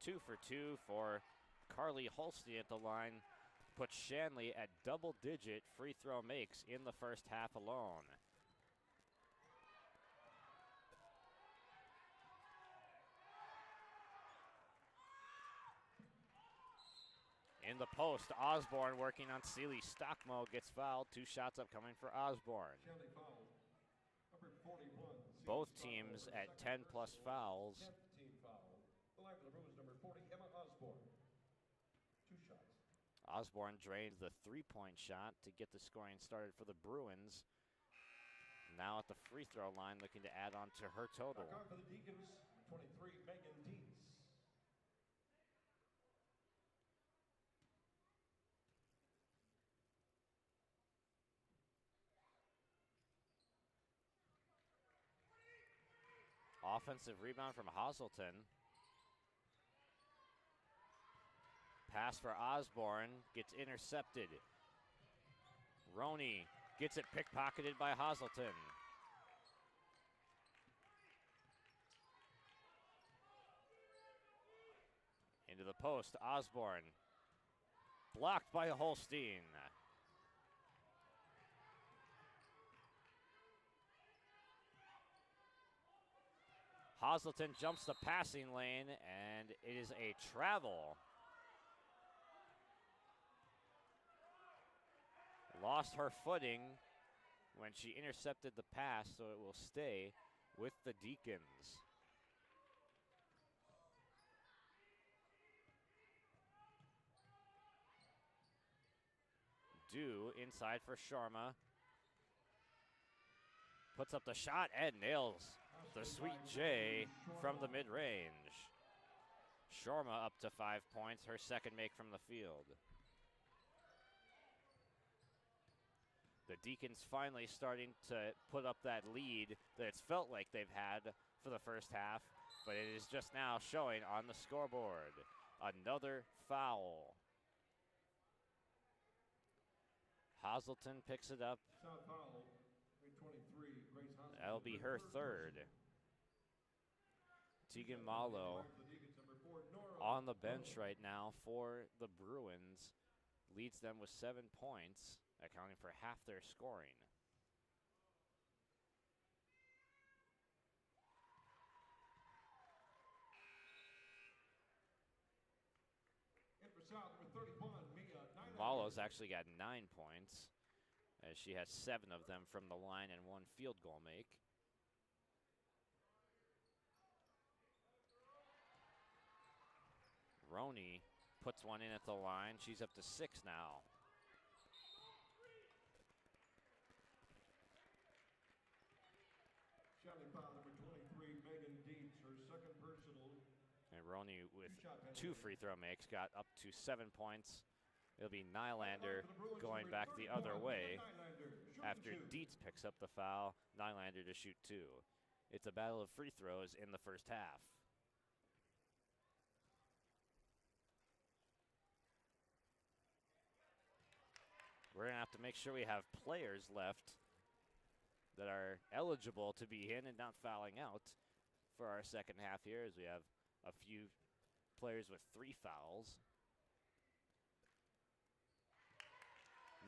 Two for 2 for Carly Holstein at the line. Puts Shanley at double-digit free throw makes in the first half alone. In the post, Osborne working on Seeley. Stockmo gets fouled. 2 shots upcoming for Osborne. Both teams at 10 plus fouls. Team foul. The line for the Bruins, number 40, Emma Osborne. 2 shots. Osborne drains the 3-point shot to get the scoring started for the Bruins. Now at the free throw line, looking to add on to her total. Back on for the Deacons, 23, Megan Dietz. Offensive rebound from Hazelton. Pass for Osborne, gets intercepted. Roney gets it pickpocketed by Hazelton. Into the post, Osborne. Blocked by Holstein. Hazelton jumps the passing lane, and it is a travel. Lost her footing when she intercepted the pass, so it will stay with the Deacons. Dew inside for Sharma. Puts up the shot and nails The Sweet J from the mid-range. Sharma up to 5 points, her second make from the field. The Deacons finally starting to put up that lead that it's felt like they've had for the first half, but it is just now showing on the scoreboard. Another foul. Hazelton picks it up. That'll be her third. Tegan Malo on the bench right now for the Bruins. Leads them with 7 points, accounting for half their scoring. Malo's actually got 9 points, as she has 7 of them from the line and 1 field goal make. Roney puts one in at the line. She's up to 6 now. Shanley foul number 23, Megan Dietz, her second personal. And Roney with 2 free throw makes got up to 7 points. It'll be Nylander going back the other way after Dietz picks up the foul. Nylander to shoot 2. It's a battle of free throws in the first half. We're going to have to make sure we have players left that are eligible to be in and not fouling out for our second half here, as we have a few players with 3 fouls.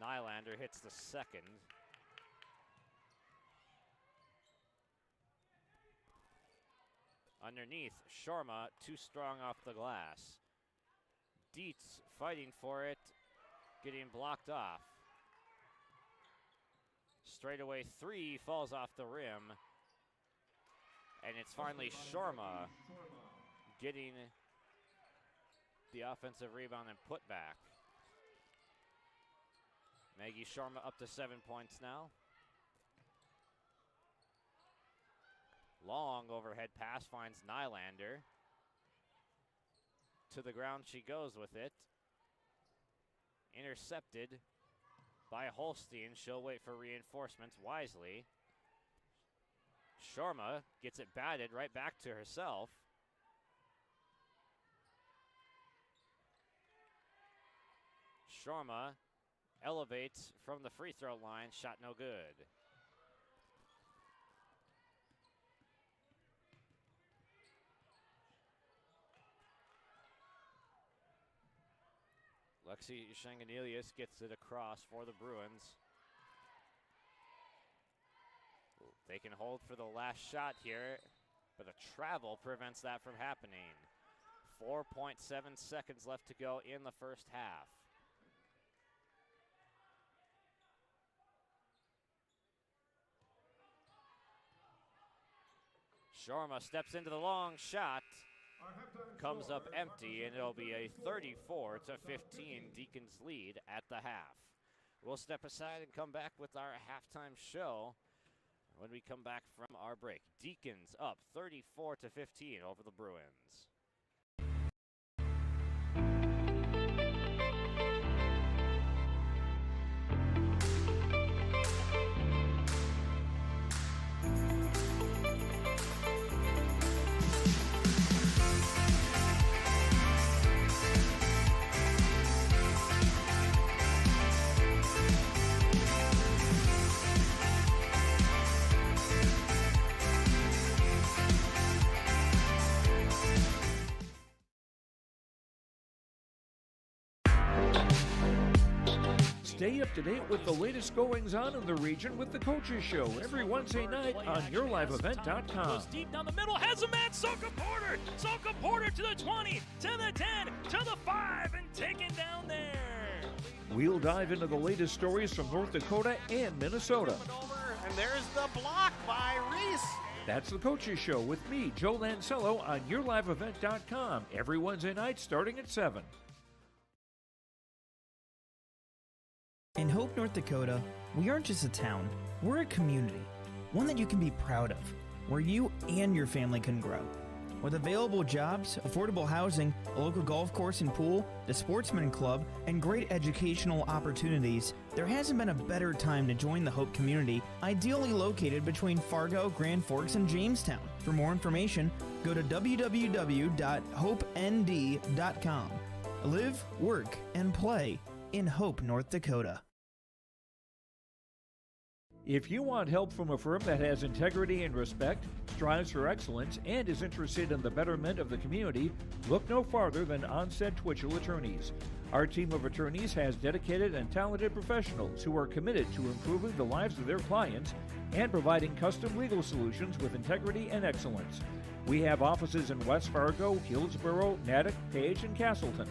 Nylander hits the second. Underneath, Sharma too strong off the glass. Dietz fighting for it, getting blocked off. Straightaway 3 falls off the rim. And it's finally Sharma getting the offensive rebound and put back. Maggie Sharma up to 7 points now. Long overhead pass finds Nylander. To the ground she goes with it. Intercepted by Holstein. She'll wait for reinforcements wisely. Sharma gets it batted right back to herself. Sharma elevates from the free throw line. Shot no good. Lexi Shanganelius gets it across for the Bruins. They can hold for the last shot here, but a travel prevents that from happening. 4.7 seconds left to go in the first half. Sharma steps into the long shot. Comes up empty, and it'll be a 34-15 Deacons lead at the half. We'll step aside and come back with our halftime show when we come back from our break. Deacons up 34-15 over the Bruins. Stay up to date with the latest goings-on in the region with the Coaches Show every Wednesday night on YourLiveEvent.com. Goes deep down the middle, has a man, Soka Porter! Soka Porter to the 20, to the 10, to the 5, and taken down there. We'll dive into the latest stories from North Dakota and Minnesota. And there's the block by Reese. That's the Coaches Show with me, Joe Lancello, on YourLiveEvent.com every Wednesday night starting at 7. In Hope, North Dakota, we aren't just a town, we're a community, one that you can be proud of. where you and your family can grow. With available jobs, affordable housing, a local golf course and pool, the Sportsman Club, and great educational opportunities, there hasn't been a better time to join the Hope community, ideally located between Fargo, Grand Forks, and Jamestown. For more information, go to www.hopend.com. Live, work, and play in Hope, North Dakota. If you want help from a firm that has integrity and respect, strives for excellence, and is interested in the betterment of the community, look no farther than Onset Twitchell Attorneys. Our team of attorneys has dedicated and talented professionals who are committed to improving the lives of their clients and providing custom legal solutions with integrity and excellence. We have offices in West Fargo, Hillsborough, Natick, Page, and Castleton.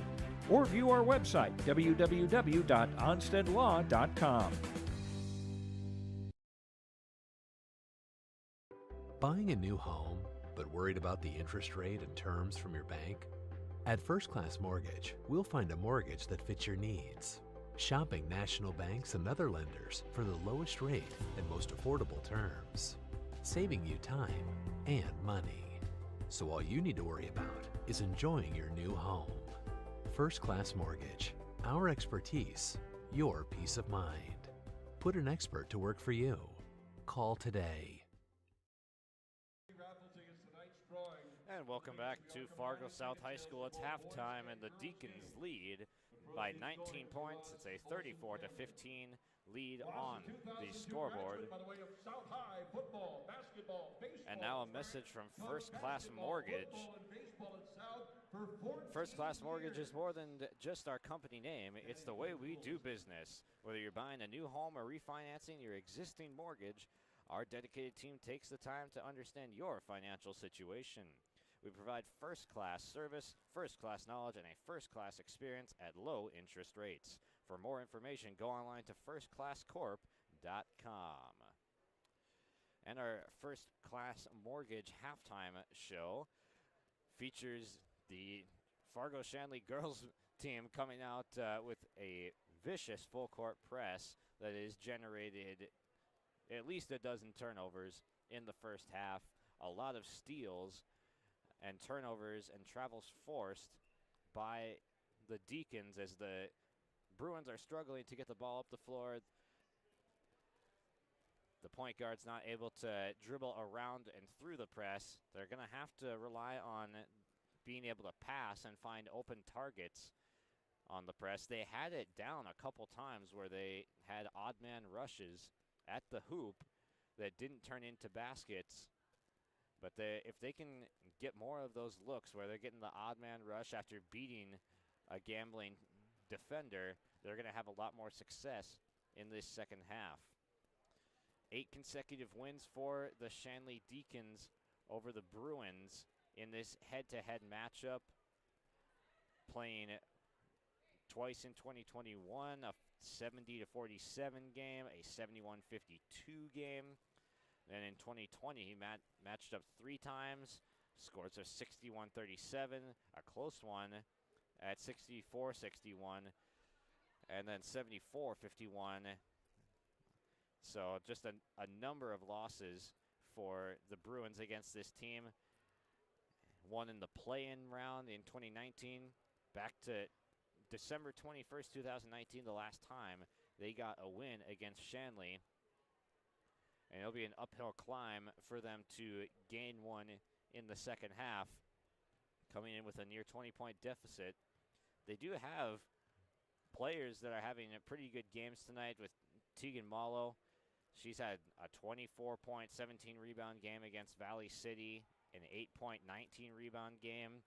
Or view our website, www.onstedlaw.com. Buying a new home, but worried about the interest rate and terms from your bank? At First Class Mortgage, we'll find a mortgage that fits your needs. Shopping national banks and other lenders for the lowest rate and most affordable terms. Saving you time and money. So all you need to worry about is enjoying your new home. First Class Mortgage. Our expertise, your peace of mind. Put an expert to work for you. Call today. And welcome back to Fargo South High School. It's halftime, and the Deacons lead by 19 points. It's a 34-15 lead on the scoreboard. And now a message from First Class Mortgage. First Class Mortgage is more than just our company name. It's the way we do business. Whether you're buying a new home or refinancing your existing mortgage, our dedicated team takes the time to understand your financial situation. We provide first-class service, first-class knowledge, and a first-class experience at low interest rates. For more information, go online to firstclasscorp.com. And our First Class Mortgage halftime show features the Fargo Shanley girls team coming out with a vicious full-court press that has generated at least a dozen turnovers in the first half, a lot of steals and turnovers and travels forced by the Deacons as the Bruins are struggling to get the ball up the floor. The point guard's not able to dribble around and through the press. They're going to have to rely on being able to pass and find open targets on the press. They had it down a couple times where they had odd man rushes at the hoop that didn't turn into baskets. But if they can get more of those looks where they're getting the odd man rush after beating a gambling defender, they're going to have a lot more success in this second half. 8 consecutive wins for the Shanley Deacons over the Bruins in this head-to-head matchup, playing twice in 2021, a 70-47 game, a 71-52 game. Then in 2020, he matched up 3 times, scores of 61-37, a close one at 64-61, and then 74-51. So just a number of losses for the Bruins against this team. One in the play-in round in 2019, back to December 21st, 2019, the last time they got a win against Shanley. And it'll be an uphill climb for them to gain one in the second half, coming in with a near 20-point deficit. They do have players that are having a pretty good games tonight with Tegan Mallow. She's had a 24-point, 17-rebound game against Valley City, an 8-point, 19-rebound game.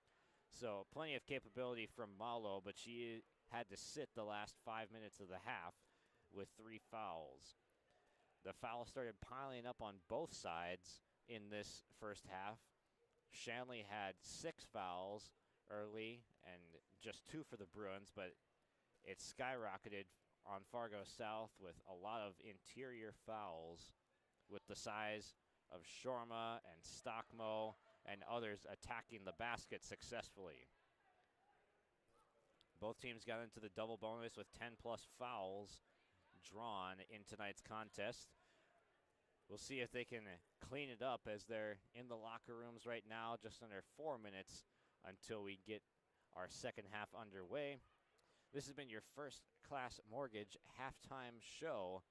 So plenty of capability from Mallow, but she had to sit the last 5 minutes of the half with 3 fouls. The fouls started piling up on both sides in this first half. Shanley had 6 fouls early and just 2 for the Bruins, but it skyrocketed on Fargo South with a lot of interior fouls, with the size of Shorma and Stockmo and others attacking the basket successfully. Both teams got into the double bonus with 10-plus fouls drawn in tonight's contest. We'll see if they can clean it up as they're in the locker rooms right now, just under 4 minutes until we get our second half underway. This has been your First Class Mortgage halftime show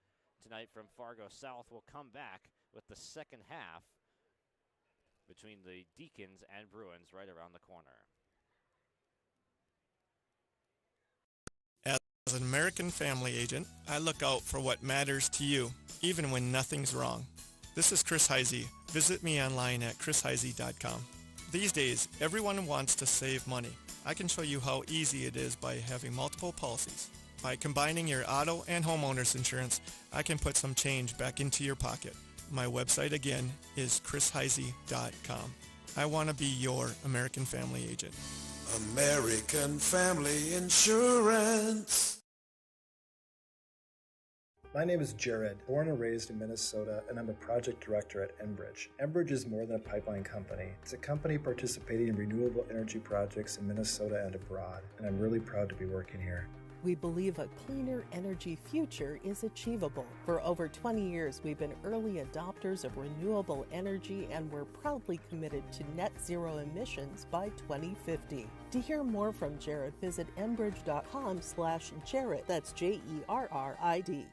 tonight from Fargo South. We'll come back with the second half between the Deacons and Bruins right around the corner. As an American family agent, I look out for what matters to you, even when nothing's wrong. This is Chris Heisey. Visit me online at chrisheisey.com. These days, everyone wants to save money. I can show you how easy it is by having multiple policies. By combining your auto and homeowner's insurance, I can put some change back into your pocket. My website again is chrisheisey.com. I want to be your American family agent. American Family Insurance. My name is Jared, born and raised in Minnesota, and I'm a project director at Enbridge. Enbridge is more than a pipeline company. It's a company participating in renewable energy projects in Minnesota and abroad, and I'm really proud to be working here. We believe a cleaner energy future is achievable. For over 20 years, we've been early adopters of renewable energy, and we're proudly committed to net zero emissions by 2050. To hear more from Jared, visit enbridge.com/Jared. That's Jerrid.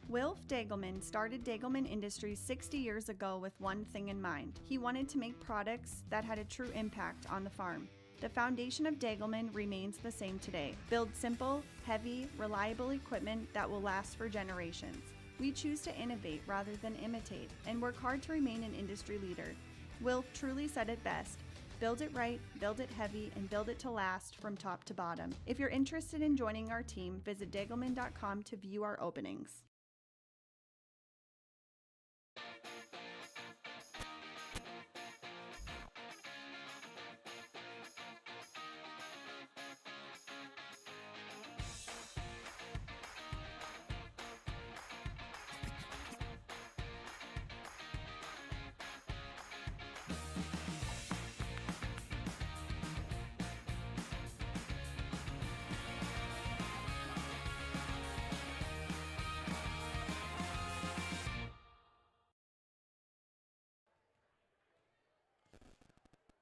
Wilf Dagelman started Dagelman Industries 60 years ago with one thing in mind. He wanted to make products that had a true impact on the farm. The foundation of Dagelman remains the same today. Build simple, heavy, reliable equipment that will last for generations. We choose to innovate rather than imitate and work hard to remain an industry leader. Wilf truly said it best. Build it right, build it heavy, and build it to last from top to bottom. If you're interested in joining our team, visit dagelman.com to view our openings.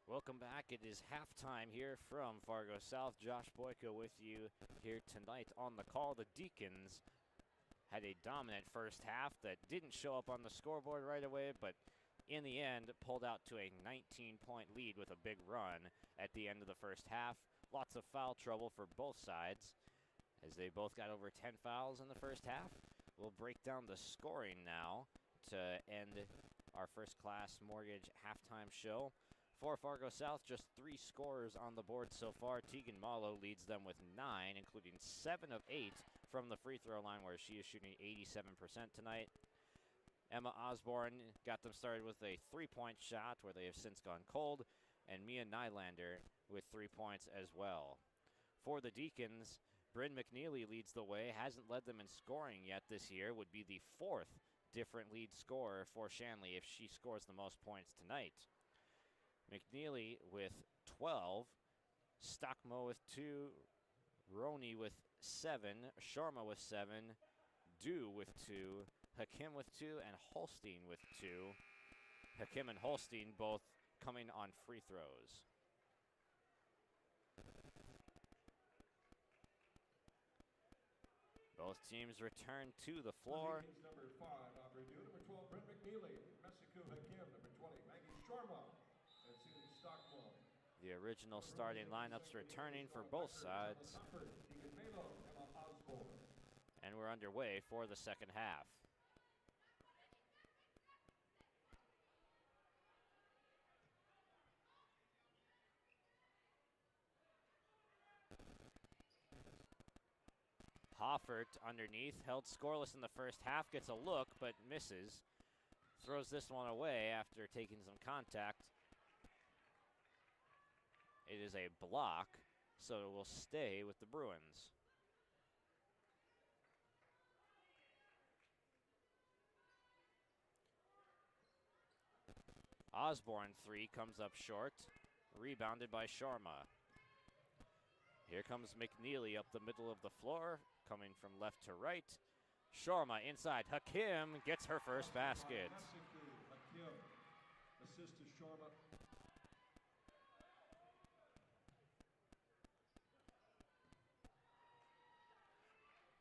Welcome back. It is halftime here from Fargo South. Josh Boyko with you here tonight on the call. The Deacons had a dominant first half that didn't show up on the scoreboard right away, but in the end pulled out to a 19-point lead with a big run at the end of the first half. Lots of foul trouble for both sides as they both got over 10 fouls in the first half. We'll break down the scoring now to end our First Class Mortgage halftime show. For Fargo South, just 3 scorers on the board so far. Tegan Malo leads them with 9, including 7 of 8 from the free throw line, where she is shooting 87% tonight. Emma Osborne got them started with a 3-point shot, where they have since gone cold, and Mia Nylander with 3 points as well. For the Deacons, Bryn McNeely leads the way, hasn't led them in scoring yet this year, would be the 4th different lead scorer for Shanley if she scores the most points tonight. McNeely with 12, Stockmo with 2, Roney with 7, Sharma with 7, Dew with 2, Hakim with 2, and Holstein with 2. Hakim and Holstein both coming on free throws. Both teams return to the floor. Number 5, Aubrey Dew. Number 12, Brent McNeely. Messiku Hakim. Number 20, Maggie Sharma. The original starting lineups returning for both sides. And we're underway for the second half. Hoffert underneath, held scoreless in the first half, gets a look but misses. Throws this one away after taking some contact. It is a block, so it will stay with the Bruins. Osborne 3 comes up short, rebounded by Sharma. Here comes McNeely up the middle of the floor, coming from left to right. Shorma inside. Hakim gets her first basket. Hakim. Assist to Sharma.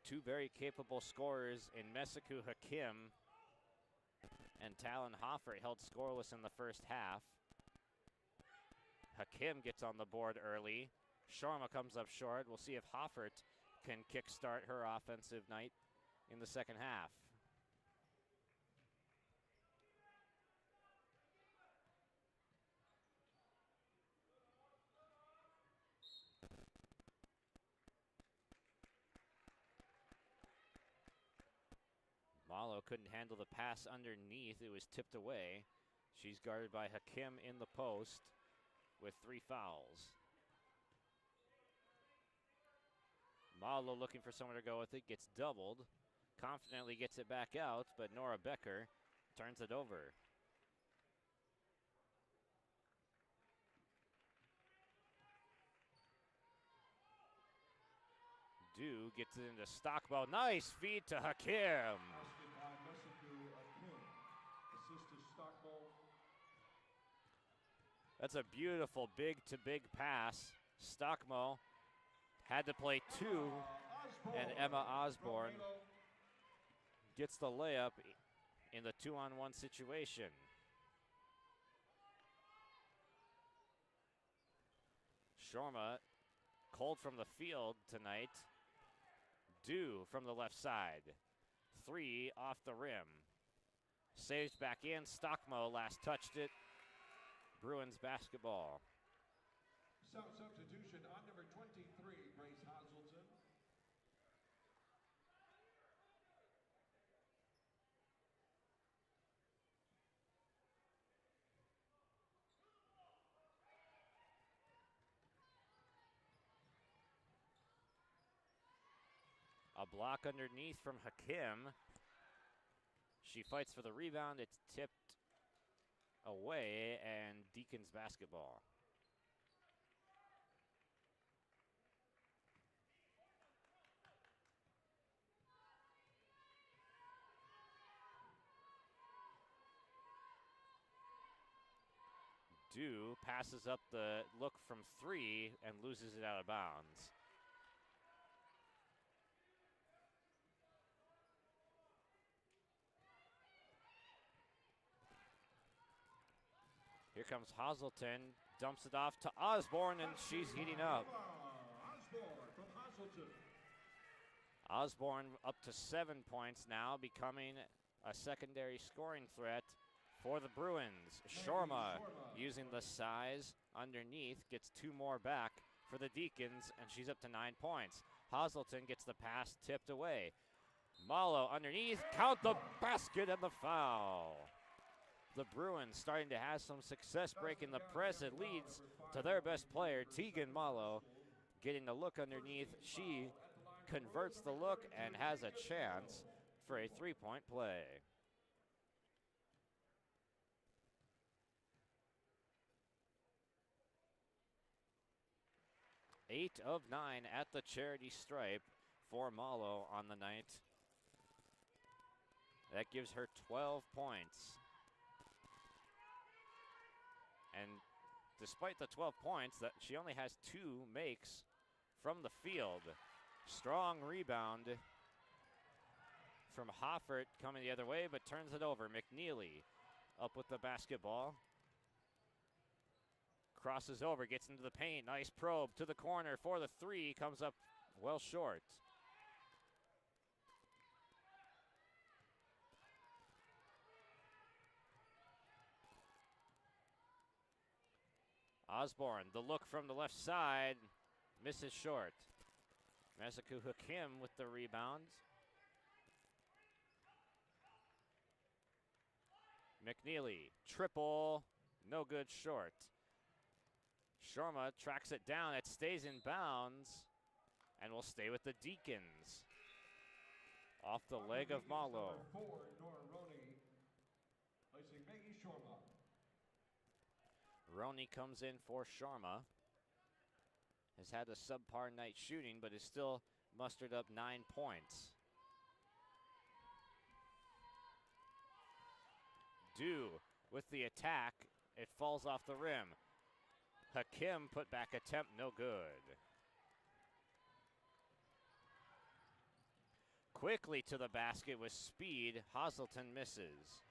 Two very capable scorers in Mesiku Hakim and Talon Hoffert held scoreless in the first half. Hakim gets on the board early. Sharma comes up short. We'll see if Hoffert can kickstart her offensive night in the second half. Malo couldn't handle the pass underneath. It was tipped away. She's guarded by Hakim in the post with 3 fouls. Malo looking for someone to go with it, gets doubled. Confidently gets it back out, but Nora Becker turns it over. Dew gets it into Stockbow. Nice feed to Hakim. That's a beautiful big-to-big pass. Stockmo had to play 2, and Emma Osborne gets the layup in the 2-on-1 situation. Shorma cold from the field tonight. Dew from the left side. 3 off the rim. Saved back in. Stockmo last touched it. Bruins basketball. Substitution on number 23, Grace Hazelton. A block underneath from Hakim. She fights for the rebound. It's tipped away, and Deacons basketball. Dew passes up the look from 3 and loses it out of bounds. Here comes Hazelton, dumps it off to Osborne, and she's heating up. Osborne from Hazelton. Osborne up to 7 points now, becoming a secondary scoring threat for the Bruins. Shorma using the size underneath, gets 2 more back for the Deacons, and she's up to 9 points. Hazelton gets the pass tipped away. Malo underneath, count the basket and the foul. The Bruins starting to have some success breaking the press. It leads to their best player, Tegan Malo, getting the look underneath. She converts the look and has a chance for a 3-point play. Eight of 9 at the charity stripe for Malo on the night. That gives her 12 points. And despite the 12 points, that she only has 2 makes from the field. Strong rebound from Hoffert coming the other way, but turns it over. McNeely up with the basketball. Crosses over, gets into the paint. Nice probe to the corner for the 3. Comes up well short. Osborne, the look from the left side, misses short. Mesiku Hakim with the rebound. McNeely, triple, no good short. Shorma tracks it down, it stays in bounds, and will stay with the Deacons. Off the leg of Malo. Number 4, Nora Roney, placing Maggie Shorma. Roney comes in for Sharma. Has had a subpar night shooting, but is still mustered up 9 points. Do with the attack. It falls off the rim. Hakim put back attempt, no good. Quickly to the basket with speed. Hazelton misses.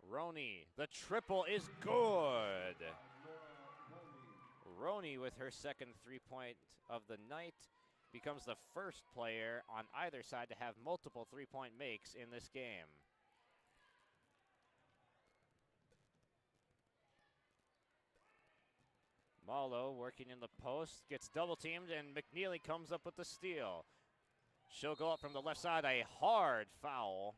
Roney, the triple is good. Roney with her second 3-point of the night becomes the first player on either side to have multiple 3-point makes in this game. Malo working in the post, gets double teamed, and McNeely comes up with the steal. She'll go up from the left side, a hard foul.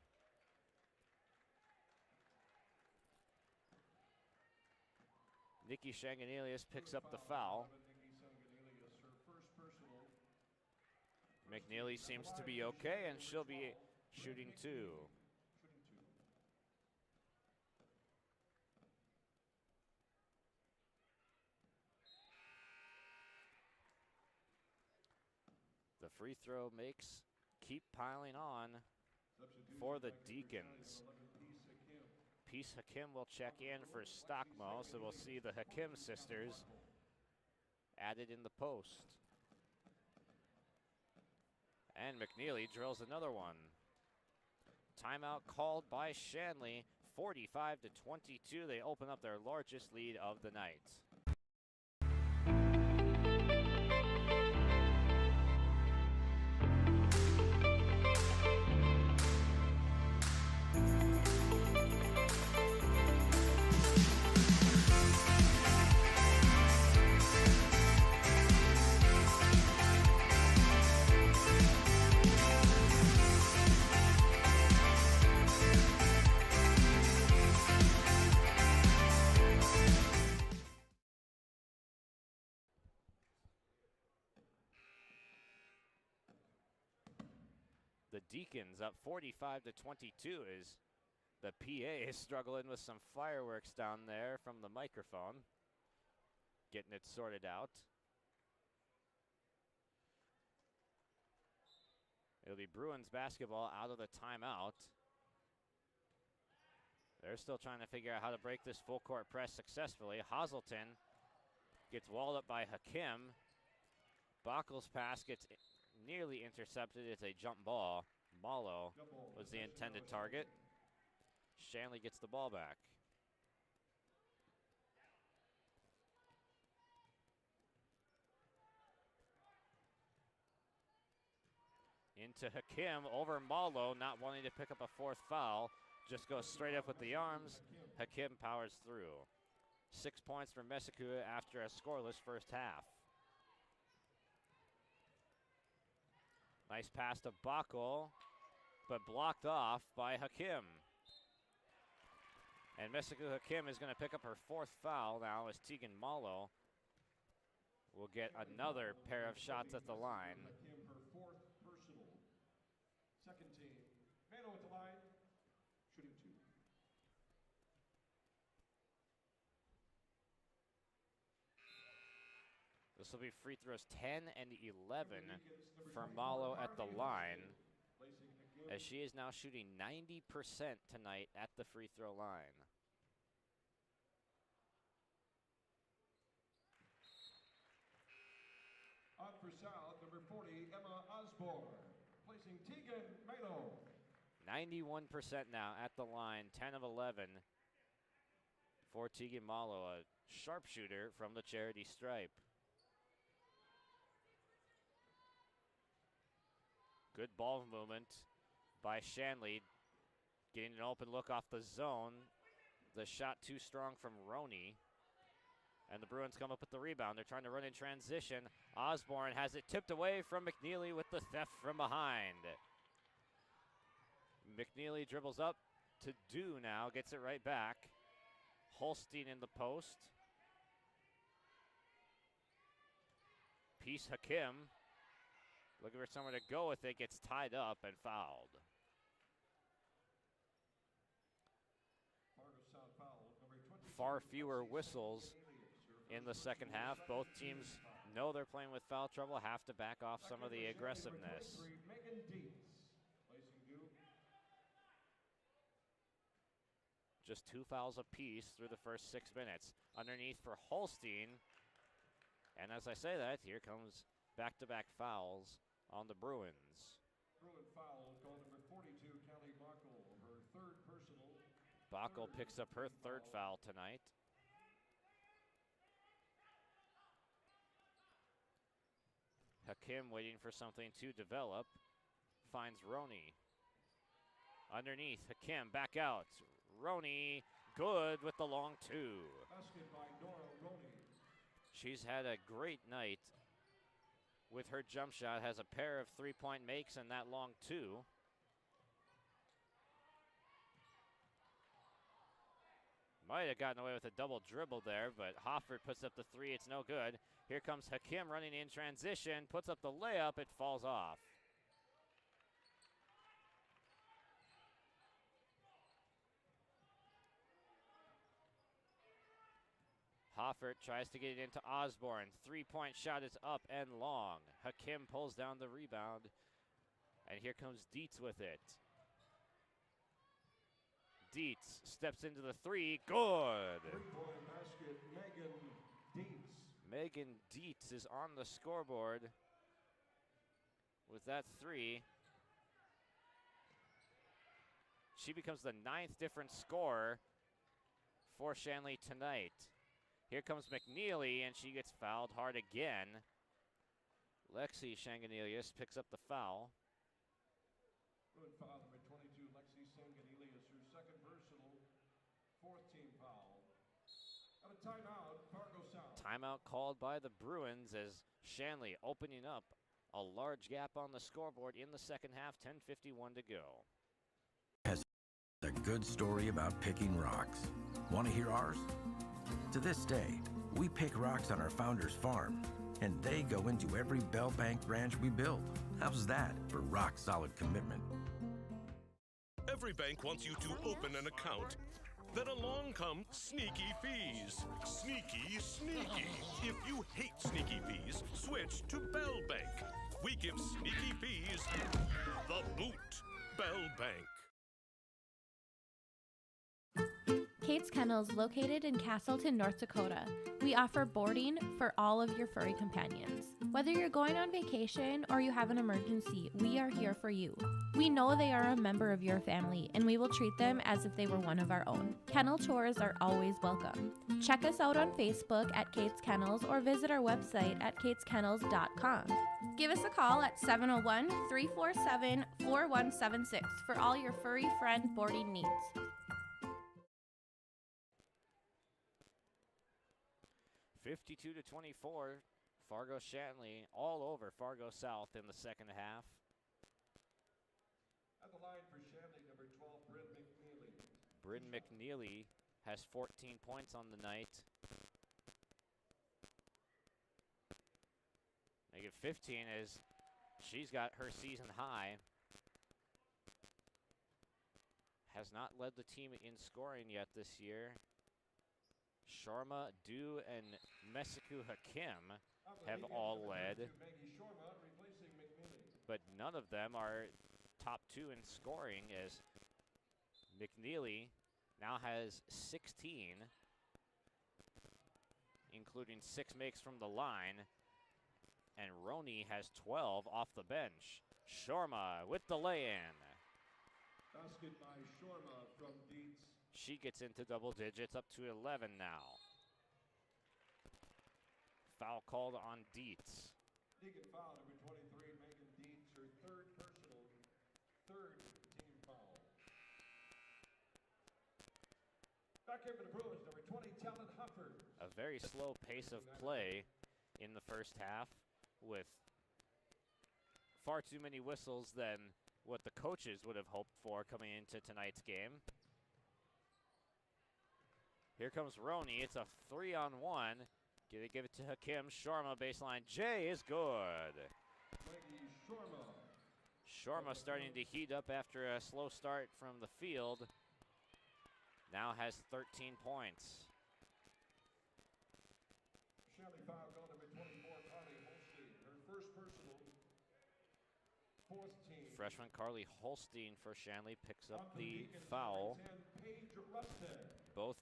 Nikki Shanganelius picks up the foul. McNeely seems to be okay, and she'll be shooting 2. The free throw makes keep piling on for the Deacons. Peace Hakim will check in for Stockmo, so we'll see the Hakim sisters added in the post. And McNeely drills another one. Timeout called by Shanley, 45-22. They open up their largest lead of the night. The Deacons up 45-22 as the PA is struggling with some fireworks down there from the microphone. Getting it sorted out. It'll be Bruins basketball out of the timeout. They're still trying to figure out how to break this full court press successfully. Hazelton gets walled up by Hakim. Bachel's pass gets nearly intercepted. It's a jump ball. Malo was the intended target. Shanley gets the ball back. Into Hakim over Malo, not wanting to pick up a fourth foul. Just goes straight up with the arms. Hakim powers through. 6 points for Messiku after a scoreless first half. Nice pass to Bachl, but blocked off by Hakim. And Messiku Hakim is going to pick up her fourth foul now as Tegan Malo will get another pair of shots at the line. Hakim, her fourth personal. Second team. Malo at the line, shooting 2. This will be free throws 10 and 11 for Malo at the line, as she is now shooting 90% tonight at the free throw line. On for South, number 40, Emma Osborne, placing Tegan Malo. 91% now at the line, 10 of 11 for Tegan Malo, a sharpshooter from the charity stripe. Good ball movement by Shanley, getting an open look off the zone. The shot too strong from Roney. And the Bruins come up with the rebound. They're trying to run in transition. Osborne has it tipped away from McNeely with the theft from behind. McNeely dribbles up to Do now, gets it right back. Holstein in the post. Peace Hakim, looking for somewhere to go with it, gets tied up and fouled. Far fewer whistles in the second half. Both teams know they're playing with foul trouble, have to back off some of the aggressiveness. Just 2 fouls apiece through the first 6 minutes. Underneath for Holstein. And as I say that, here comes back-to-back fouls on the Bruins. Bruin foul called number 42, Callie Bockel, her third personal. Bockel picks up her third foul tonight. Hakim waiting for something to develop. Finds Roney. Underneath, Hakim back out. Roney, good with the long 2. Basket by Nora Roney. She's had a great night with her jump shot. Has a pair of 3-point makes and that long 2. Might have gotten away with a double dribble there, but Hoffert puts up the 3. It's no good. Here comes Hakim running in transition. Puts up the layup. It falls off. Hoffert tries to get it into Osborne. 3-point shot is up and long. Hakim pulls down the rebound. And here comes Dietz with it. Dietz steps into the 3. Good. 3-point basket, Megan Dietz. Megan Dietz is on the scoreboard with that 3. She becomes the 9th different scorer for Shanley tonight. Here comes McNeely, and she gets fouled hard again. Lexi Shanganelius picks up the foul. Bruin foul number 22, Lexi Sanganelius, her second personal, 4th team foul. At a timeout, Fargo South. Timeout called by the Bruins as Shanley opening up a large gap on the scoreboard in the second half, 10:51 to go. Has a good story about picking rocks. Want to hear ours? To this day, we pick rocks on our founder's farm, and they go into every Bell Bank branch we build. How's that for rock-solid commitment? Every bank wants you to open an account. Then along come sneaky fees. Sneaky, sneaky. If you hate sneaky fees, switch to Bell Bank. We give sneaky fees the boot. Bell Bank. Kate's Kennels, located in Castleton, North Dakota. We offer boarding for all of your furry companions. Whether you're going on vacation or you have an emergency, we are here for you. We know they are a member of your family, and we will treat them as if they were one of our own. Kennel tours are always welcome. Check us out on Facebook at Kate's Kennels or visit our website at kateskennels.com. Give us a call at 701-347-4176 for all your furry friend boarding needs. 52-24, Fargo Shanley all over Fargo South in the second half. At the line for Shanley, number 12, Bryn McNeely. Bryn McNeely has 14 points on the night. Make it 15 as she's got her season high. Has not led the team in scoring yet this year. Sharma, Du, and Mesiku Hakim have all led, but none of them are top 2 in scoring as McNeely now has 16, including 6 makes from the line, and Roney has 12 off the bench. Sharma with the lay-in. Basket by Sharma from Dietz. She gets into double digits, up to 11 now. Foul called on Dietz. Deacon foul, number 23, Megan Dietz, her third personal, 3rd team foul. Back here for the Bruins, number 20, Talon Hufford. A very slow pace of play in the first half with far too many whistles than what the coaches would have hoped for coming into tonight's game. Here comes Roney. It's a 3-on-1. Gonna give it to Hakim. Sharma baseline. J is good. Sharma starting to heat up after a slow start from the field. Now has 13 points. Shanley foul call number 24, Carly Freshman Carly Holstein for Shanley picks up the foul. Both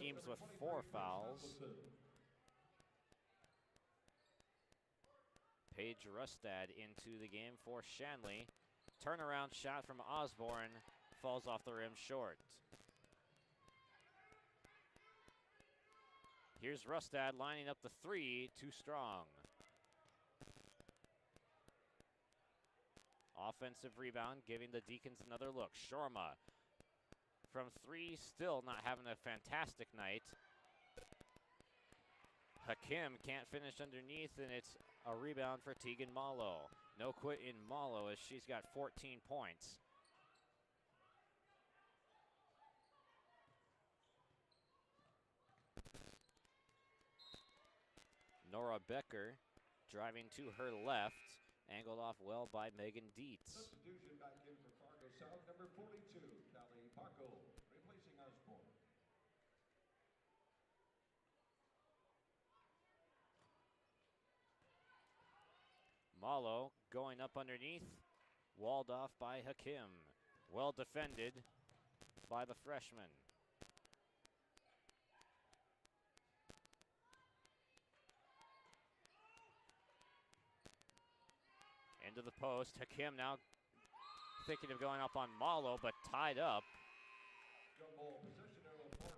teams with 4 fouls. Paige Rustad into the game for Shanley. Turnaround shot from Osborne falls off the rim short. Here's Rustad lining up the 3, too strong. Offensive rebound, giving the Deacons another look. Shorma from 3, still not having a fantastic night. Hakim can't finish underneath, and it's a rebound for Tegan Malo. No quit in Malo as she's got 14 points. Nora Becker driving to her left, angled off well by Megan Dietz. Substitution back in for Fargo South, number 42, Callie Paco, replacing Osborne. Malo going up underneath, walled off by Hakim. Well defended by the freshman. Into the post. Hakim now thinking of going up on Malo, but tied up.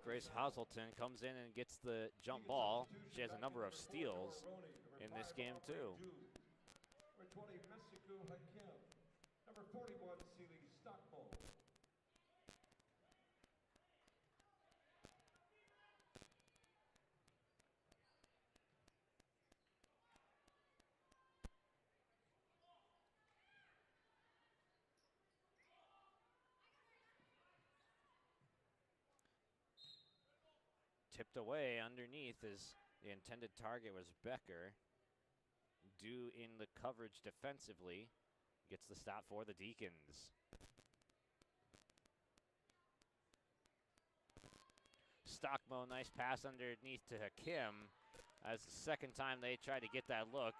Grace Hazelton comes in and gets the jump ball. She has a number of steals in this game too. Number 20, Messiku Hakim. Number 41, Sealy Stockmo. Tipped away underneath as the intended target was Becker. Due in the coverage defensively. Gets the stop for the Deacons. Stockmo, nice pass underneath to Hakim. As the second time they tried to get that look.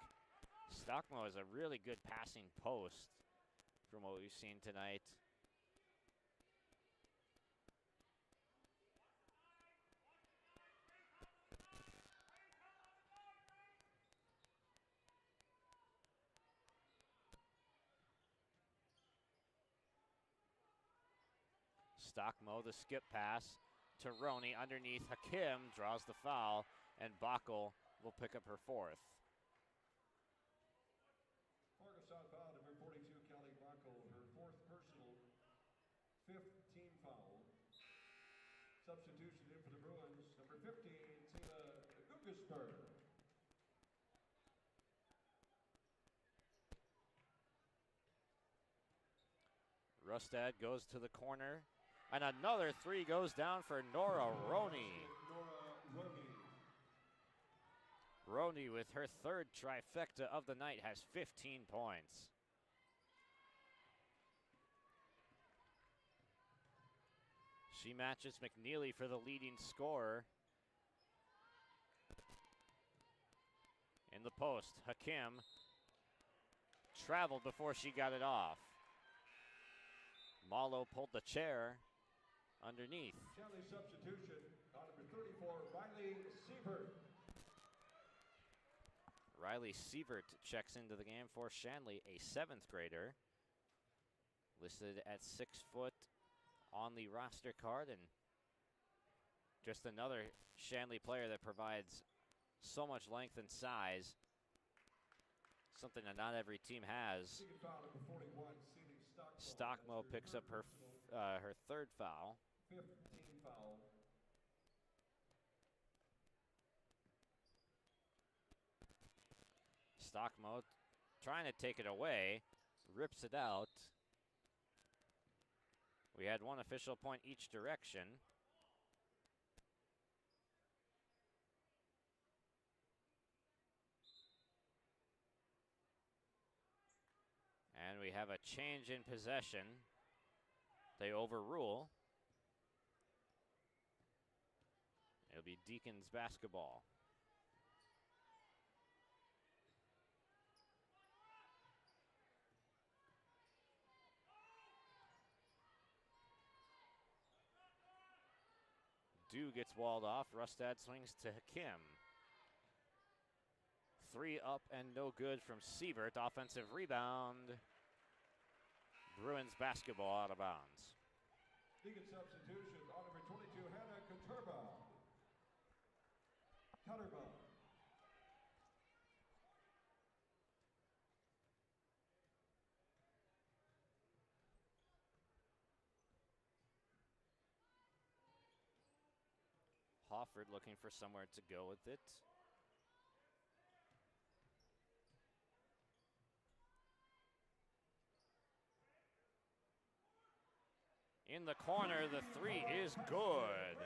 Stockmo is a really good passing post from what we've seen tonight. Stockmo, the skip pass to Roney underneath. Hakim draws the foul, and Backel will pick up her 4th. Fargo South foul, number 42, Callie Backel, her 4th personal, 5th team foul. Substitution in for the Bruins, number 15, Tina Guggesberg. Rustad goes to the corner. And another 3 goes down for Nora Roney. Roney with her 3rd trifecta of the night has 15 points. She matches McNeely for the leading scorer. In the post, Hakim traveled before she got it off. Malo pulled the chair underneath. Shanley substitution, number 34, Riley Siebert. Riley Siebert checks into the game for Shanley, a 7th grader. Listed at 6 foot on the roster card, and just another Shanley player that provides so much length and size. Something that not every team has. Stockmo picks up her 3rd foul. 5th team foul. Stockmo trying to take it away, rips it out. We had 1 official point each direction. And we have a change in possession. They overrule. It'll be Deacons basketball. 2 gets walled off. Rustad swings to Hakim. 3 up and no good from Sievert. Offensive rebound. Bruins basketball out of bounds. Deacon substitution on number 22, Hannah Katurba. Hofford looking for somewhere to go with it. In the corner, the 3 is good.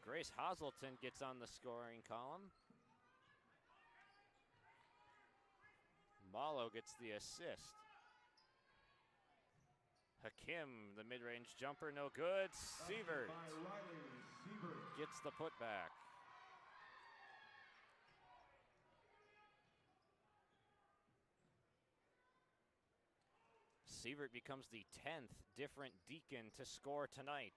Grace Hazelton gets on the scoring column. Malo gets the assist. Hakim, the mid-range jumper, no good. Sievert gets the putback. Sievert becomes the 10th different Deacon to score tonight.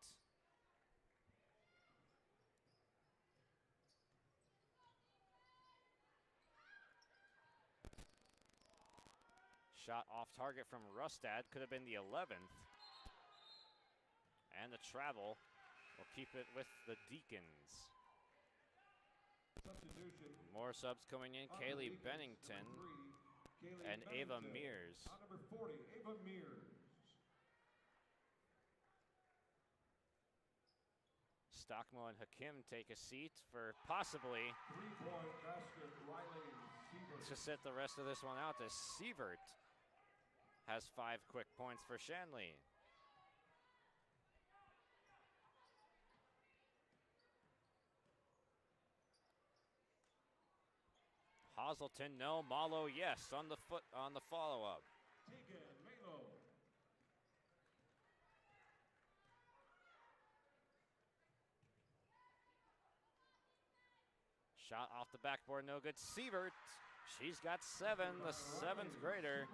Shot off target from Rustad, could have been the 11th. And the travel will keep it with the Deacons. More subs coming in, Kaylee Bennington and Ava Mears. On number 40, Ava Mears. Stockmo and Hakim take a seat for possibly 3-point basket, Riley Sievert. to sit the rest of this one out as Sievert has 5 quick points for Shanley. Hazelton, no. Malo, yes, on the follow-up. Tegan Malo. Shot off the backboard, no good. Sievert, she's got 7. The 7th grader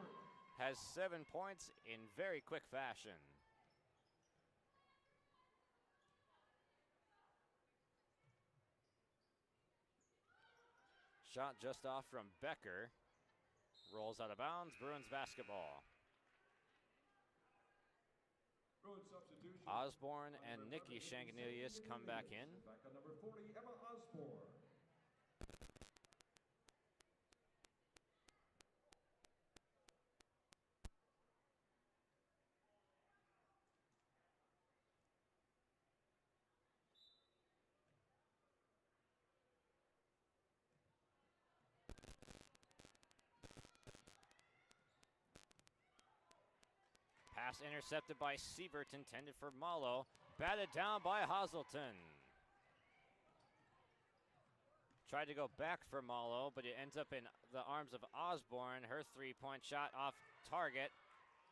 has 7 points in very quick fashion. Shot just off from Becker. Rolls out of bounds. Bruins basketball. Bruins substitution. Osborne and Nikki Shanganilius come back in. Back on number 40, Emma Osborne. Pass intercepted by Sievert, intended for Malo. Batted down by Hazelton. Tried to go back for Malo, but it ends up in the arms of Osborne. Her 3-point shot off target.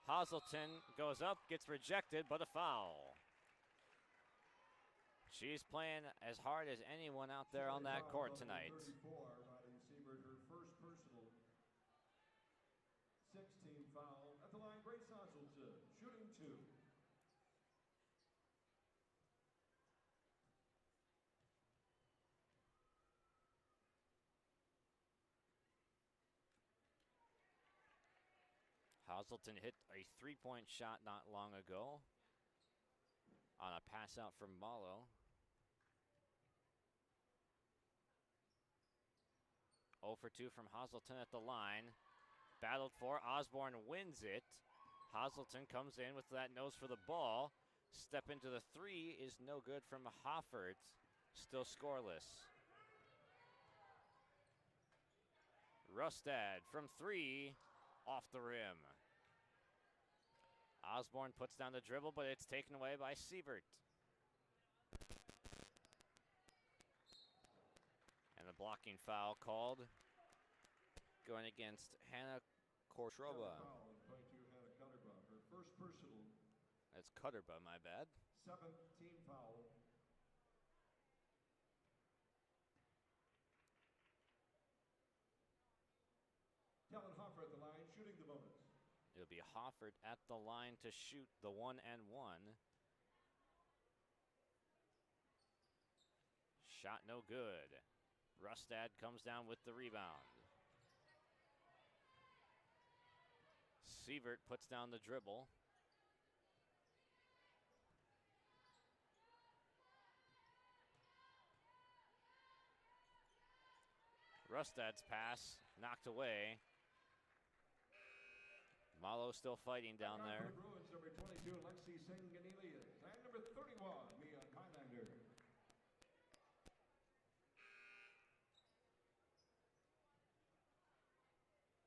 Hazelton goes up, gets rejected, but a foul. She's playing as hard as anyone out there on that court tonight. 34, Riley Sievert, her first personal. 16 foul. At the line, Grace Hazelton, shooting 2. Hazelton hit a 3-point shot not long ago on a pass out from Malo. 0 for 2 from Hazelton at the line. Battled for, Osborne wins it. Hazelton comes in with that nose for the ball. Step into the 3 is no good from Hoffert. Still scoreless. Rustad from 3, off the rim. Osborne puts down the dribble, but it's taken away by Sievert. And the blocking foul called, going against Hannah Kortroba. Her first personal. That's Cutterba, my bad. 7th team foul. Kellen Hoffer at the line, shooting the bonus. It'll be Hoffert at the line to shoot the 1 and 1. Shot no good. Rustad comes down with the rebound. Sievert puts down the dribble. Rustad's pass knocked away. Malo still fighting down there. Bruins, number 22, Lexi Sanganilias, and number 31, Mia Kylander.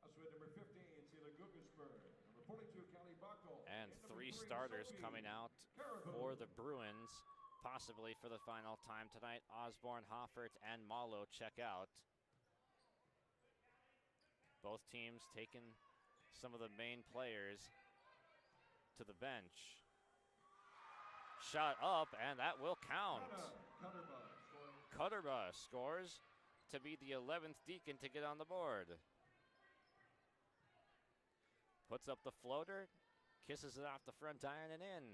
That's with number 15, Sela Guggenberg, number 42, Callie Buckle. And three starters coming out for the Bruins, possibly for the final time tonight. Osborne, Hoffert, and Malo check out. Both teams taking some of the main players to the bench. Shot up, and that will count. Cutterba scores to be the 11th Deacon to get on the board. Puts up the floater, kisses it off the front iron and in.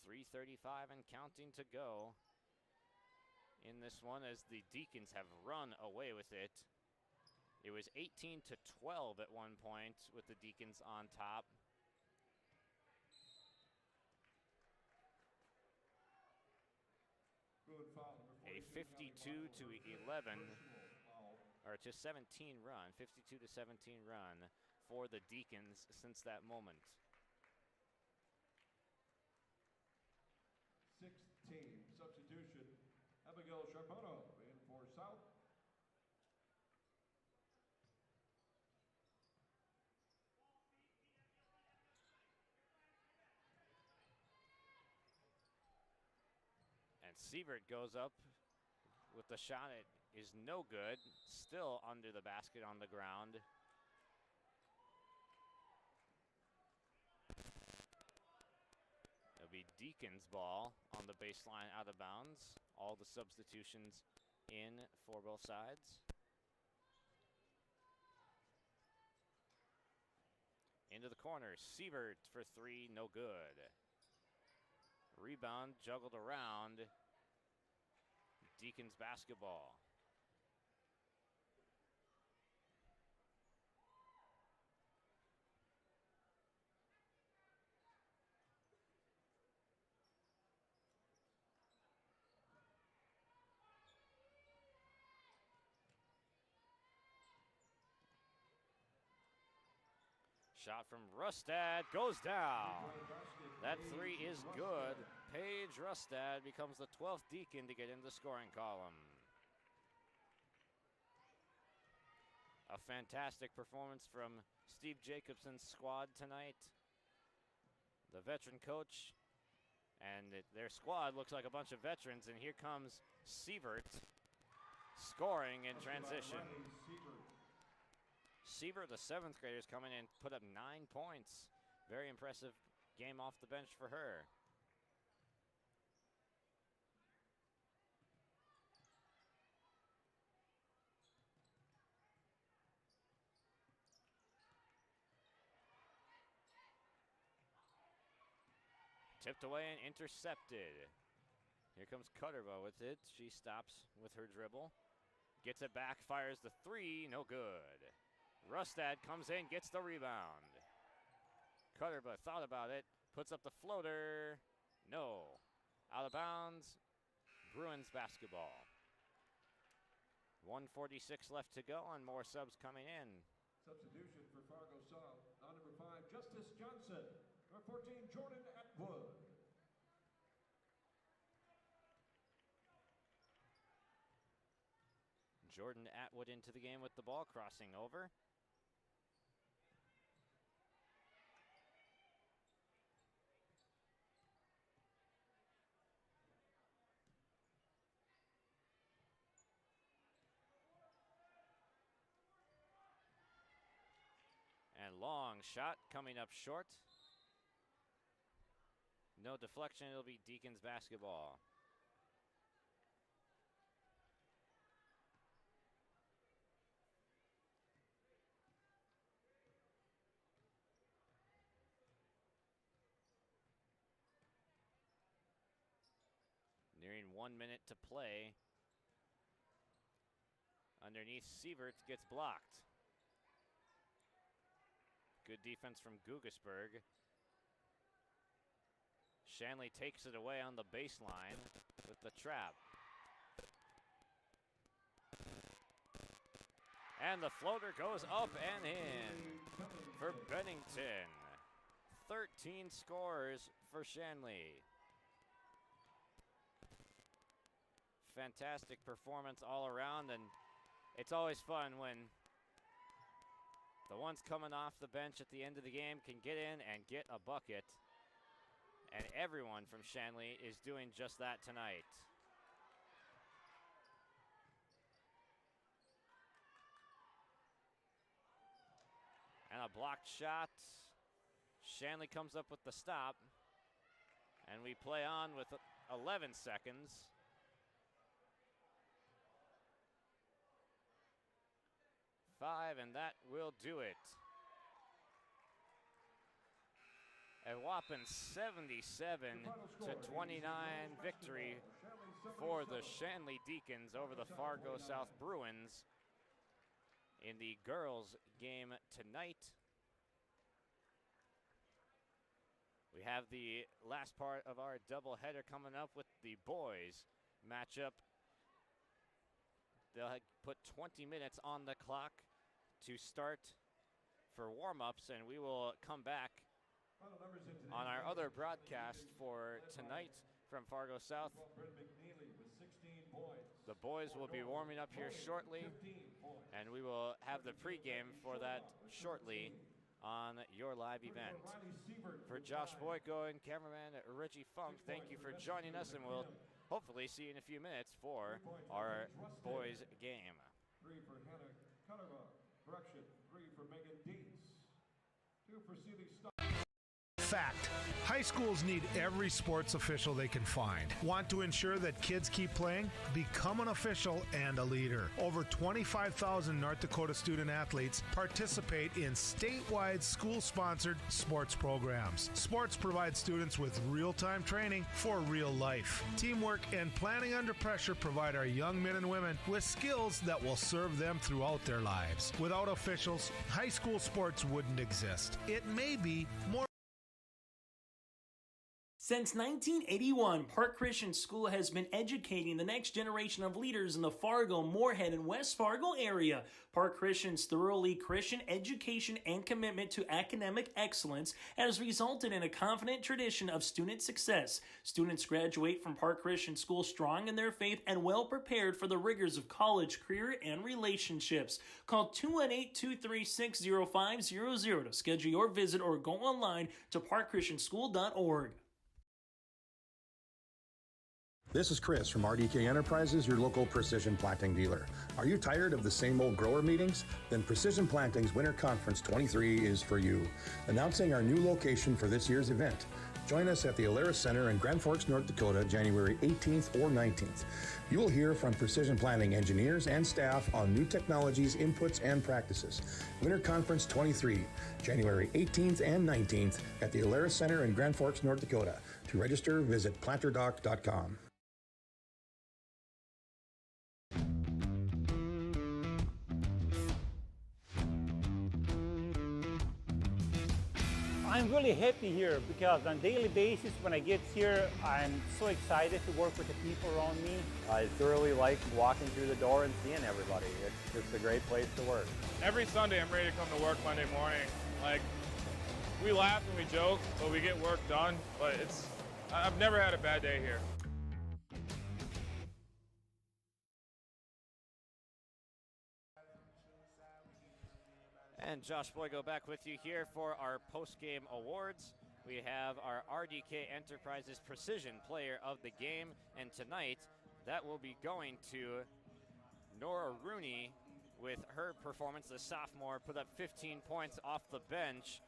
.335 and counting to go in this one as the Deacons have run away with it. It was 18-12 at one point with the Deacons on top. A 52-11 or to 17 run, 52-17 run for the Deacons since that moment. 6th team substitution, Abigail Charbonneau in for South. And Sievert goes up with the shot. It is no good. Still under the basket on the ground. It'll be Deacon's ball on the baseline out of bounds. All the substitutions in for both sides. Into the corner. Sievert for three, no good. Rebound juggled around. Deacons basketball. Shot from Rustad goes down. That three is good. Paige Rustad becomes the 12th Deacon to get in the scoring column. A fantastic performance from Steve Jacobson's squad tonight. The veteran coach and their squad looks like a bunch of veterans, and here comes Sievert scoring in transition. Sievert, the 7th graders, coming in, put up 9 points. Very impressive game off the bench for her. Tipped away and intercepted. Here comes Cutterba with it. She stops with her dribble. Gets it back, fires the three, no good. Rustad comes in, gets the rebound. Cutterba thought about it, puts up the floater. No. Out of bounds. Bruins basketball. 1:46 left to go and more subs coming in. Substitution for Fargo South. On number 5, Justice Johnson. Number 14, Jordan Atwood. Jordan Atwood into the game with the ball, crossing over. And long shot coming up short. No deflection, it'll be Deacons basketball. 1 minute to play. Underneath, Sievert gets blocked. Good defense from Gugesberg. Shanley takes it away on the baseline with the trap. And the floater goes up and in for Bennington. 13 scores for Shanley. Fantastic performance all around, and it's always fun when the ones coming off the bench at the end of the game can get in and get a bucket. And everyone from Shanley is doing just that tonight. And a blocked shot. Shanley comes up with the stop. And we play on with 11 seconds. And that will do it. A whopping 77-29 victory for the Shanley Deacons over the Fargo South Bruins in the girls' game tonight. We have the last part of our doubleheader coming up with the boys matchup. They'll put 20 minutes on the clock to start for warm-ups, and we will come back on our other broadcast for tonight from Fargo South. The boys will be warming up here shortly, and we will have the pregame for that shortly on your live event. For Josh Boyko and cameraman Reggie Funk, thank you for joining us, and we'll hopefully see you in a few minutes for our boys game. 3 for Hannah Cunningham. Correction, 3 for Megan Dietz. 2 for Seeley Stock. Fact. High schools need every sports official they can find. Want to ensure that kids keep playing? Become an official and a leader. Over 25,000 North Dakota student athletes participate in statewide school-sponsored sports programs. Sports provide students with real-time training for real life. Teamwork and planning under pressure provide our young men and women with skills that will serve them throughout their lives. Without officials, high school sports wouldn't exist. It may be more. Since 1981, Park Christian School has been educating the next generation of leaders in the Fargo, Moorhead, and West Fargo area. Park Christian's thoroughly Christian education and commitment to academic excellence has resulted in a confident tradition of student success. Students graduate from Park Christian School strong in their faith and well prepared for the rigors of college, career, and relationships. Call 218-236-0500 to schedule your visit or go online to parkchristianschool.org. This is Chris from RDK Enterprises, your local precision planting dealer. Are you tired of the same old grower meetings? Then Precision Planting's Winter Conference 23 is for you. Announcing our new location for this year's event. Join us at the Alaris Center in Grand Forks, North Dakota, January 18th or 19th. You will hear from Precision Planting engineers and staff on new technologies, inputs, and practices. Winter Conference 23, January 18th and 19th at the Alaris Center in Grand Forks, North Dakota. To register, visit planterdoc.com. I'm really happy here because on a daily basis when I get here, I'm so excited to work with the people around me. I thoroughly like walking through the door and seeing everybody. It's just a great place to work. Every Sunday I'm ready to come to work Monday morning. Like, we laugh and we joke, but we get work done. But I've never had a bad day here. And Josh Boyko back with you here for our post-game awards. We have our RDK Enterprises Precision Player of the Game, and tonight that will be going to Nora Rooney with her performance. The sophomore put up 15 points off the bench,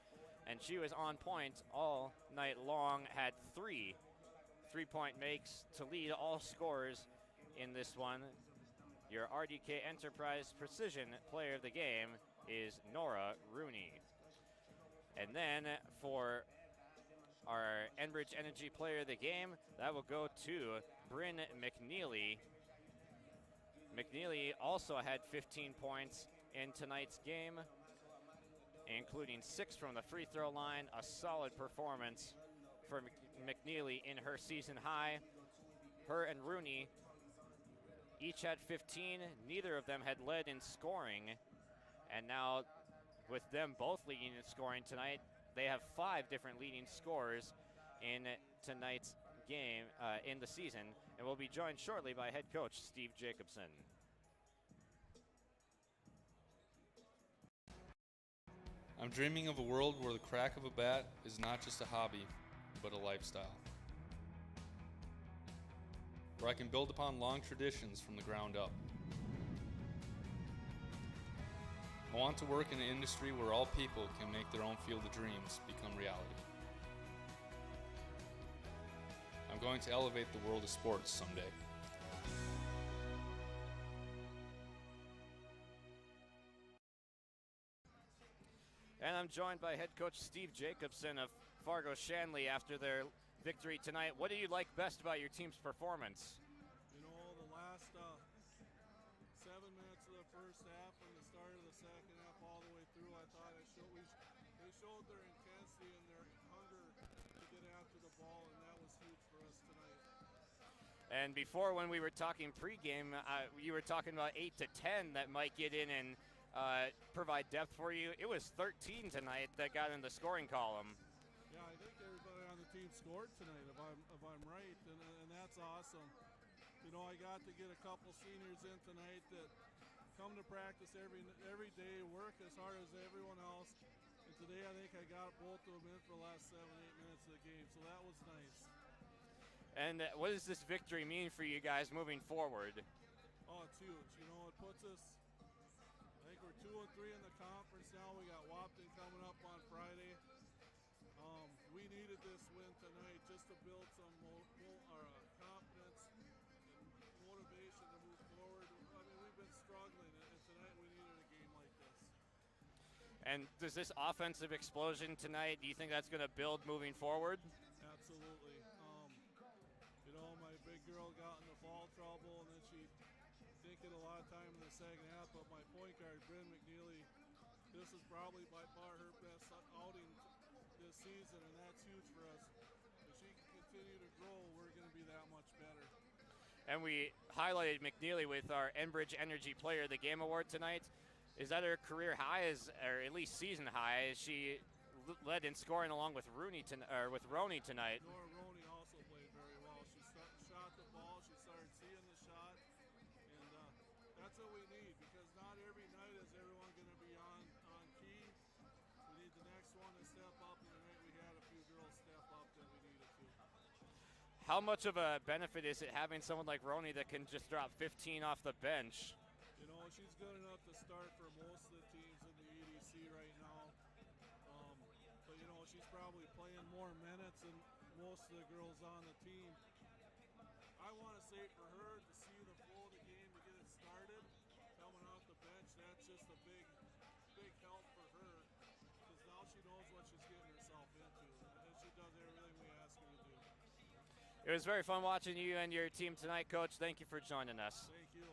and she was on point all night long, had 3 3-point makes to lead all scorers in this one. Your RDK Enterprise Precision Player of the Game is Nora Rooney. And then for our Enbridge Energy Player of the Game, that will go to Bryn McNeely. McNeely also had 15 points in tonight's game, including 6 from the free throw line. A solid performance for McNeely in her season high. Her and Rooney each had 15. Neither of them had led in scoring. And now, with them both leading in scoring tonight, they have 5 different leading scorers in tonight's game in the season, and will be joined shortly by head coach Steve Jacobson. I'm dreaming of a world where the crack of a bat is not just a hobby, but a lifestyle. Where I can build upon long traditions from the ground up. I want to work in an industry where all people can make their own field of dreams become reality. I'm going to elevate the world of sports someday. And I'm joined by head coach Steve Jacobson of Fargo Shanley after their victory tonight. What do you like best about your team's performance? You know, the last 7 minutes of the first half and the start of the second half all the way through, I thought they showed their intensity and their hunger to get after the ball, and that was huge for us tonight. And before, when we were talking pregame, you were talking about 8 to 10 that might get in and provide depth for you. It was 13 tonight that got in the scoring column. Yeah, I think everybody on the team scored tonight, if I'm right, and that's awesome. You know, I got to get a couple seniors in tonight that come to practice every day, work as hard as everyone else. And today I think I got both of them in for the last 7-8 minutes of the game, so that was nice. And what does this victory mean for you guys moving forward? Oh, it's huge. You know, it puts us, I think we're 2-3 in the conference now. We got Wapton coming up on Friday. We needed this win tonight just to build some confidence and motivation to move forward. I mean, we've been struggling, and tonight we needed a game like this. And does this offensive explosion tonight, do you think that's going to build moving forward? Absolutely. You know, my big girl got into foul trouble, and then she didn't get a lot of time in the second half, but my point guard, Bryn McNeely, this is probably by far her best outing this season, and that's huge for us. If she can continue to grow, we're going to be that much better. And we highlighted McNeely with our Enbridge Energy Player of the Game award tonight. Is that her career high, or at least season high? As she led in scoring along with Roney tonight. Nora Roney also played very well. She shot the ball. She started seeing the shot, and that's what we need, because not every night is everyone going to be on key. We need the next one to step up, and tonight we had a few girls step up that we needed to. How much of a benefit is it having someone like Roney that can just drop 15 off the bench? You know, she's good enough to start for most of the teams in the EDC right now. But, you know, she's probably playing more minutes than most of the girls on the team. I want to say for her to see the flow of the game, to get it started, coming off the bench, that's just a big help for her, because now she knows what she's getting herself into, and she does everything we ask her to do. It was very fun watching you and your team tonight, Coach. Thank you for joining us. Thank you.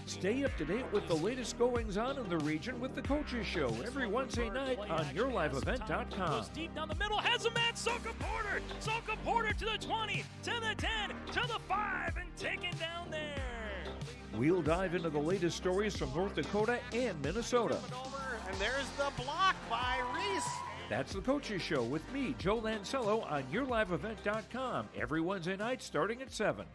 Stay up to date with the latest goings-on in the region with the Coaches Show every Wednesday night on YourLiveEvent.com. Goes deep down the middle, has a man, Soka Porter! Soka Porter to the 20, to the 10, to the 5, and taken down there! We'll dive into the latest stories from North Dakota and Minnesota. And there's the block by Reese. That's the Coaches Show with me, Joe Lancello, on YourLiveEvent.com every Wednesday night starting at 7.